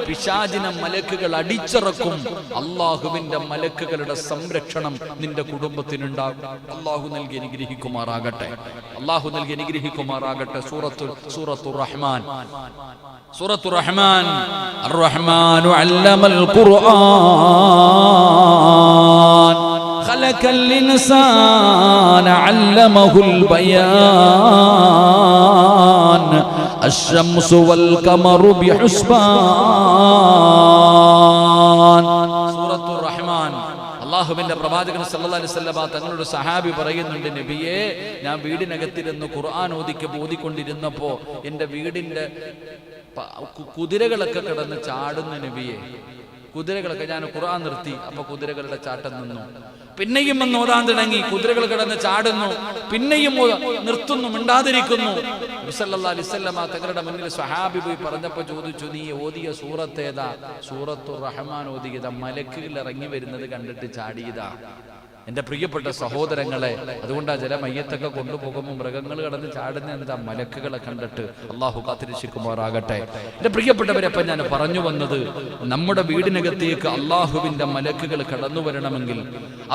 [SPEAKER 1] പിശാചിനെ മലക്കുകൾ അടിച്ചിറക്കും. അല്ലാഹുവിന്റെ മലക്കുകളുടെ സംരക്ഷണം നിന്റെ കുടുംബത്തിനുണ്ടാകും. അല്ലാഹു നൽകി അനുഗ്രഹിക്കുമാറാകട്ടെ. അല്ലാഹു നൽകി അനുഗ്രഹിക്കുമാറാകട്ടെ. സൂറത്തുർ റഹ്മാൻ. സൂറത്തുർ റഹ്മാൻ. അർ-റഹ്മാനു അല്ലമൽ ഖുർആൻ ഖലഖൽ ഇൻസാന അല്ലമഹുൽ ബയാൻ അശ്ശംസു വൽ ഖമറു ബിഹുസ്ബാൻ. സൂറത്തുർ റഹ്മാൻ. അല്ലാഹുവിന്റെ പ്രവാചകൻ സല്ലല്ലാഹു അലൈഹി വസല്ലം തങ്ങളുടെ സഹാബി പറയുന്നുണ്ട്, നബിയേ, ഞാൻ വീടിനകത്തിരുന്ന് ഖുർആൻ ഓതിക്കൊണ്ടിരുന്നപ്പോ എന്റെ വീടിന്റെ കുതിരകളൊക്കെ കിടന്ന് ചാടുന്ന നബിയെ. കുതിരകളൊക്കെ, ഞാൻ ഖുർആൻ നിർത്തി, അപ്പൊ കുതിരകളുടെ ചാട്ടം നിന്നു. പിന്നെയും ഒന്ന് ഓതാൻ തുടങ്ങി, കുതിരകൾ കിടന്ന് ചാടുന്നു. പിന്നെയും നിർത്തുന്നു, മിണ്ടാതിരിക്കുന്നു. നബി സല്ലല്ലാഹു അലൈഹി വസല്ലം തങ്ങളുടെ മുന്നിൽ സ്വഹാബി പോയി പറഞ്ഞപ്പോ ചോദിച്ചു, നീ ഓതിയ സൂറത്ത് ഏതാ? സൂറത്തുർ റഹ്മാൻ ഓതിയതാ. മലക്കുകൾ ഇറങ്ങി വരുന്നത് കണ്ടിട്ട് ചാടിയതാ. എന്റെ പ്രിയപ്പെട്ട സഹോദരങ്ങളെ, അതുകൊണ്ടാ ചില മയ്യത്തൊക്കെ കൊണ്ടുപോകുമ്പോൾ മൃഗങ്ങൾ കടന്ന് ചാടുന്ന എന്താ? മലക്കുകളെ കണ്ടിട്ട്. അള്ളാഹു കാത്തിരക്ഷിക്കുമാറാകട്ടെ. എന്റെ പ്രിയപ്പെട്ടവരെ, അപ്പൊ ഞാൻ പറഞ്ഞു വന്നത്, നമ്മുടെ വീടിനകത്തേക്ക് അള്ളാഹുവിന്റെ മലക്കുകൾ കടന്നു വരണമെങ്കിൽ,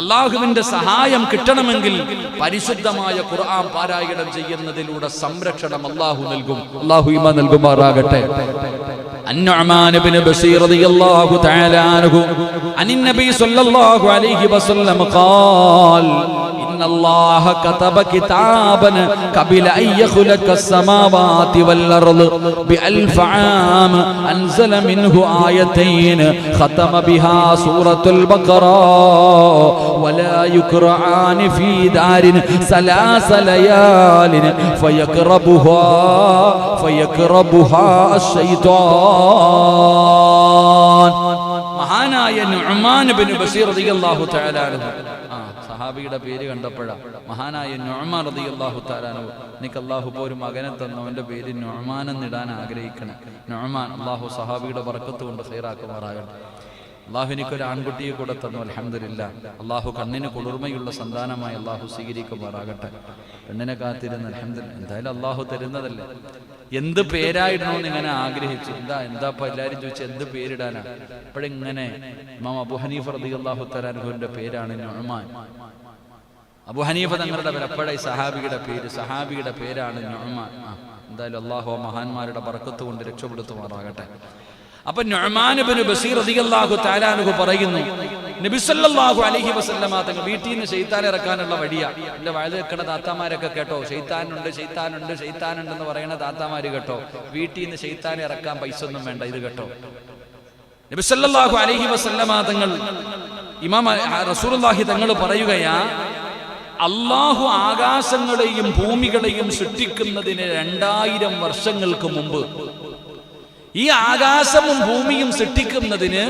[SPEAKER 1] അള്ളാഹുവിന്റെ സഹായം കിട്ടണമെങ്കിൽ പരിശുദ്ധമായ ഖുർആൻ പാരായണം ചെയ്യുന്നതിലൂടെ സംരക്ഷണം അള്ളാഹു നൽകും. അള്ളാഹു ഈമാൻ നൽകുമാറാകട്ടെ. النعمان بن بشير رضي الله تعالى عنه عن النبي صلى الله عليه وسلم قال إن الله كتب كتابا قبل أن يخلق السماوات والأرض ب1000 عام أنزل منه آيتين ختم بها سورة البقرة ولا يقرآن في دار 3 ليال فيقربها الشيطان. മഹാനായ നുഅ്മാൻ ഇബ്നു ബശീർ റളിയല്ലാഹു തആല അൻഹു, സഹാബിയുടെ പേര് കണ്ടപ്പോഴാ മഹാനായ നുഅ്മാൻ റളിയല്ലാഹു തആല അൻഹു, എനിക്ക് അല്ലാഹു ഒരു മകനെ തന്നു, അവന്റെ പേര് നുഅ്മാൻ എന്നിടാൻ ആഗ്രഹിക്കണം. നുഅ്മാൻ, അല്ലാഹു സഹാബിയുടെ ബർക്കത്ത് കൊണ്ട് ഖൈറാക്കുമാറാകട്ടെ. അല്ലാഹു എനിക്കൊരു ആൺകുട്ടിയെ കൂടെ തന്നു, അൽഹംദുലില്ലാഹ്. അല്ലാഹു കണ്ണിന് കുളിർമയുള്ള സന്താനമായി അല്ലാഹു സ്വീകരിക്കുമാറാകട്ടെ. പെണ്ണിനെ കാത്തിരുന്ന് അൽഹംദുലില്ലാഹ്. എന്തായാലും അല്ലാഹു തരുന്നതല്ലേ. എന്ത് പേരായിടണമെന്ന് ഇങ്ങനെ ആഗ്രഹിച്ചു. എന്താ എല്ലാവരും ചോദിച്ചു എന്ത് പേരിടാനാ? അപ്പോഴിങ്ങനെ ഇമാം അബൂ ഹനീഫ റളിയല്ലാഹു തആല അൻഹുവിന്റെ പേരാണ് നുഅ്മാൻ. അബൂ ഹനീഫ തങ്ങളുടെ പേര്, സഹാബിയുടെ പേരാണ് നുഅ്മാൻ. എന്തായാലും അല്ലാഹു മഹാന്മാരുടെ ബർക്കത്ത് കൊണ്ട് രക്ഷപ്പെടുത്തുമാറാകട്ടെ. അപ്പൊ നുഅ്മാൻ ഇബ്നു ബശീർ റളിയല്ലാഹു തആല അൻഹു പറയുന്നു, നബി സല്ലല്ലാഹു അലൈഹി വസല്ലമ തങ്ങൾ വീട്ടിൽ നിന്ന് ശൈത്താൻ ഇറക്കാനുള്ള വഴിയാ. എന്റെ വയല് വെക്കണ താത്താമാരൊക്കെ കേട്ടോ, ശൈത്താനുണ്ടെന്ന് പറയുന്ന താത്താമാര് കേട്ടോ, വീട്ടിൽ നിന്ന് ശൈത്താൻ ഇറക്കാൻ പൈസ ഒന്നും വേണ്ട, ഇത് കേട്ടോ. നബി സല്ലല്ലാഹു അലൈഹി വസല്ലമ തങ്ങൾ ഇമാം റസൂലുള്ളാഹി തങ്ങൾ പറയുകയാ, അല്ലാഹു ആകാശങ്ങളെയും ഭൂമികളെയും സൃഷ്ടിക്കുന്നതിന് 2000 വർഷങ്ങൾക്ക് മുമ്പ്, ഈ ആകാശവും ഭൂമിയും സൃഷ്ടിക്കുന്നതിന്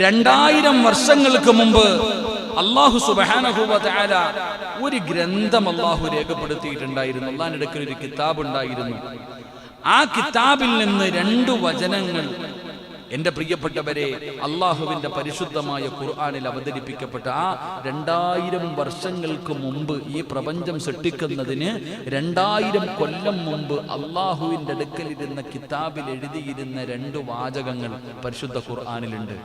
[SPEAKER 1] 2000 വർഷങ്ങൾക്ക് മുമ്പ് അല്ലാഹു സുബ്ഹാനഹു വ തആല ഒരു ഗ്രന്ഥം അല്ലാഹു രേഖപ്പെടുത്തിയിട്ടുണ്ടായിരുന്നു. അല്ലാഹുവിന്റെ അടുക്കൽ ഒരു കിതാബ് ഉണ്ടായിരുന്നു. ആ കിതാബിൽ നിന്ന് 2 വചനങ്ങൾ എന്റെ പ്രിയപ്പെട്ടവരെ അള്ളാഹുവിന്റെ പരിശുദ്ധമായ ഖുർആനിൽ അവതരിപ്പിക്കപ്പെട്ട ആ 2000 വർഷങ്ങൾക്ക് മുമ്പ്, ഈ പ്രപഞ്ചം സൃഷ്ടിക്കുന്നതിന് 2000 കൊല്ലം മുമ്പ് അള്ളാഹുവിന്റെ അടുക്കലിരുന്ന കിതാബിൽ എഴുതിയിരുന്ന 2 വാചകങ്ങൾ പരിശുദ്ധ ഖുർആനിലുണ്ട്,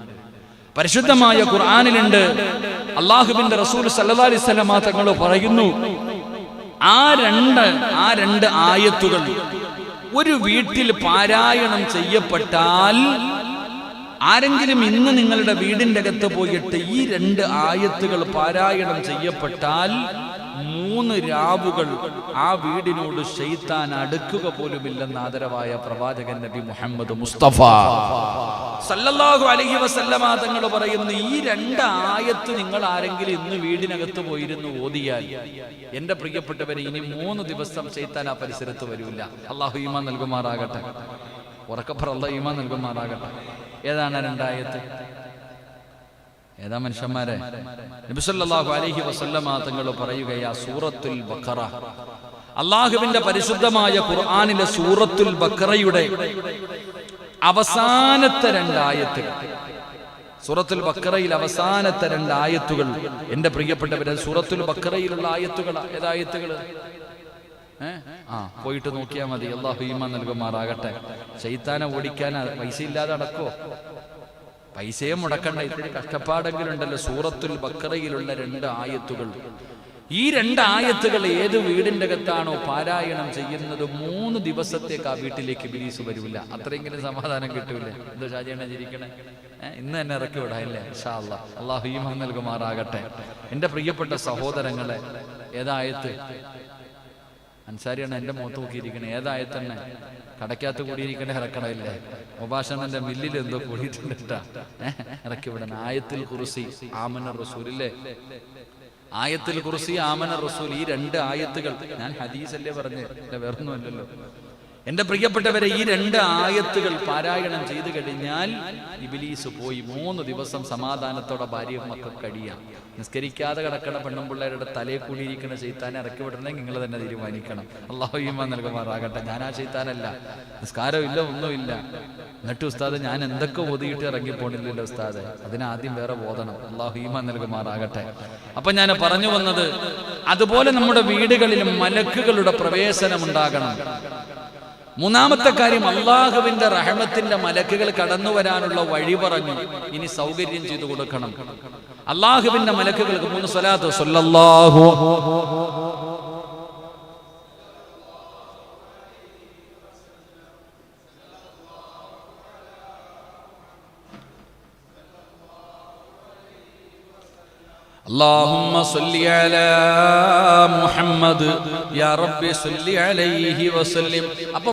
[SPEAKER 1] പരിശുദ്ധമായ ഖുർആനിലുണ്ട്. അള്ളാഹുവിന്റെ റസൂൽ സല്ലല്ലാഹു അലൈഹി വസല്ലം തങ്ങൾ പറയുന്നു, ആ രണ്ട് ആയത്തുകൾ ഒരു വീട്ടിൽ പാരായണം ചെയ്യപ്പെട്ടാൽ, ആരെങ്കിലും ഇന്ന് നിങ്ങളുടെ വീടിന്റെ അകത്ത് പോയിട്ട് ഈ 2 ആയത്തുകൾ പാരായണം ചെയ്യപ്പെട്ടാൽ 3 രാവുകൾ ആ വീടിനോട് ശൈത്താൻ അടുക്കുക പോലുമില്ലെന്ന് ആദരവായ പ്രവാചകൻ നബി മുഹമ്മദ് മുസ്തഫ സല്ലല്ലാഹു അലൈഹി വസല്ലമ തങ്ങൾ പറയുന്നു, ഈ 2 ആയത്ത് നിങ്ങൾ ആരെങ്കിലും ഇന്ന് വീടിനകത്ത് പോയിരുന്നു ഓതിയാൽ, എന്റെ പ്രിയപ്പെട്ടവരെ, ഇനി 3 ദിവസം ശൈത്താൻ ആ പരിസരത്ത് വരില്ല. അള്ളാഹു ഈമാൻ നൽകുമാറാകട്ടെ. ഉറക്കപ്പുറ അള്ളാഹു ഈമാൻ നൽകുമാറാകട്ടെ. ഏതാണ് 2 ആയത്ത്? ഏതാ മനുഷ്യന്മാരെ? നബി സല്ലല്ലാഹു അലൈഹി വസല്ലമ തങ്ങൾ പറയുകയാ, സൂറത്തുൽ ബഖറ, അള്ളാഹുവിന്റെ പരിശുദ്ധമായ ഖുർആനിലെ സൂറത്തുൽ ബഖറയുടെ അവസാനത്തെ 2 ആയത്തുകൾ, സൂറത്തുൽ ബഖറയിൽ അവസാനത്തെ 2 ആയത്തുകൾ, എന്റെ പ്രിയപ്പെട്ടവരെ, സൂറത്തുൽ ബഖറയിലുള്ള ആയത്തുകൾ. ഏതായത്തുകൾ? പോയിട്ട് നോക്കിയാൽ മതി. അല്ലാഹു ഈമാൻ നൽകുമാറാകട്ടെ. ശൈത്താനെ ഓടിക്കാൻ പൈസ ഇല്ലാതെ അടക്കോ? പൈസയെ മുടക്കണ്ട, ഇത്തിരി കഷ്ടപ്പാടെങ്കിലും ഉണ്ടല്ലോ. സൂറത്തുൽ ബഖറയിലുള്ള 2 ആയത്തുകൾ, ഈ 2 ആയത്തുകൾ ഏത് വീടിന്റെ അകത്താണോ പാരായണം ചെയ്യുന്നത്, 3 ദിവസത്തേക്ക് ആ വീട്ടിലേക്ക് ഇബ്ലീസ് വരില്ല. അത്രയെങ്കിലും സമാധാനം കിട്ടൂലേ? എന്തോ ഷാജിയാണ് ചിരിക്കണേ? ഇന്ന് തന്നെ ഇറക്കി വിടാല്ലേ? ഇൻഷാ അല്ലാഹ്. അല്ലാഹു ഈമാൻ നൽകുമാറാകട്ടെ. എന്റെ പ്രിയപ്പെട്ട സഹോദരങ്ങളെ, ഏതായത്ത്? അൻസാരിയാണ് എന്റെ മുഖത്ത് നോക്കിയിരിക്കണേ. ഏതായത്തന്നെ? കടക്കകത്ത് കൂടിയിരിക്കണേ ഇറക്കണമില്ലേ? മുബാഷറിന്റെ മില്ലിൽ എന്തോ കൂടിയിട്ടുണ്ട് കേട്ടാ, ഇറക്കി വിടണം. ആയത്തുൽ കുർസി, ആമന റസൂലില്ലേ? ആയത്തുൽ കുർസി, ആമന റസൂൽ, ഈ 2 ആയത്തുകൾ, ഞാൻ ഹദീസല്ലേ പറഞ്ഞേ, വേറൊന്നുമല്ലല്ലോ. എന്റെ പ്രിയപ്പെട്ടവരെ, ഈ 2 ആയത്തുകൾ പാരായണം ചെയ്തു കഴിഞ്ഞാൽ ഇബ്ലീസ് പോയി 3 ദിവസം സമാധാനത്തോടെ ഭാര്യയും മക്കൾക്ക് കഴിയാം. നിസ്കരിക്കാതെ കിടക്കണ പെണ്ണുപിള്ളേരുടെ തലയെ കൂടിയിരിക്കുന്ന ശൈത്താനെ ഇറക്കി വിടണമെങ്കിൽ നിങ്ങൾ തന്നെ തീരുമാനിക്കണം. അല്ലാഹു ഈമാൻ നൽകുമാറാകട്ടെ. ഞാൻ ആ ശൈത്താനല്ല, നിസ്കാരമില്ല, ഒന്നുമില്ല. എന്നിട്ട് ഉസ്താദ് ഞാൻ എന്തൊക്കെ ഓതിയിട്ട് ഇറങ്ങിപ്പോണില്ലല്ലോ ഉസ്താദ്, അതിനാദ്യം വേറെ ഓതണം. അല്ലാഹു ഈമാൻ നൽകുമാറാകട്ടെ. അപ്പൊ ഞാൻ പറഞ്ഞു വന്നത്, അതുപോലെ നമ്മുടെ വീടുകളിലും മലക്കുകളുടെ പ്രവേശനം ഉണ്ടാകണം. 3ാമത്തെ കാര്യം, അള്ളാഹുവിന്റെ റഹ്മത്തിന്റെ മലക്കുകൾ കടന്നു വരാനുള്ള വഴി പറഞ്ഞു. ഇനി സൗകര്യം ചെയ്തു കൊടുക്കണം. അള്ളാഹുവിന്റെ മലക്കുകൾക്ക് 3 സ്വലാത്ത്. സ്വല്ലല്ലാഹു اللهم صل على محمد يا رب صل عليه وسلم.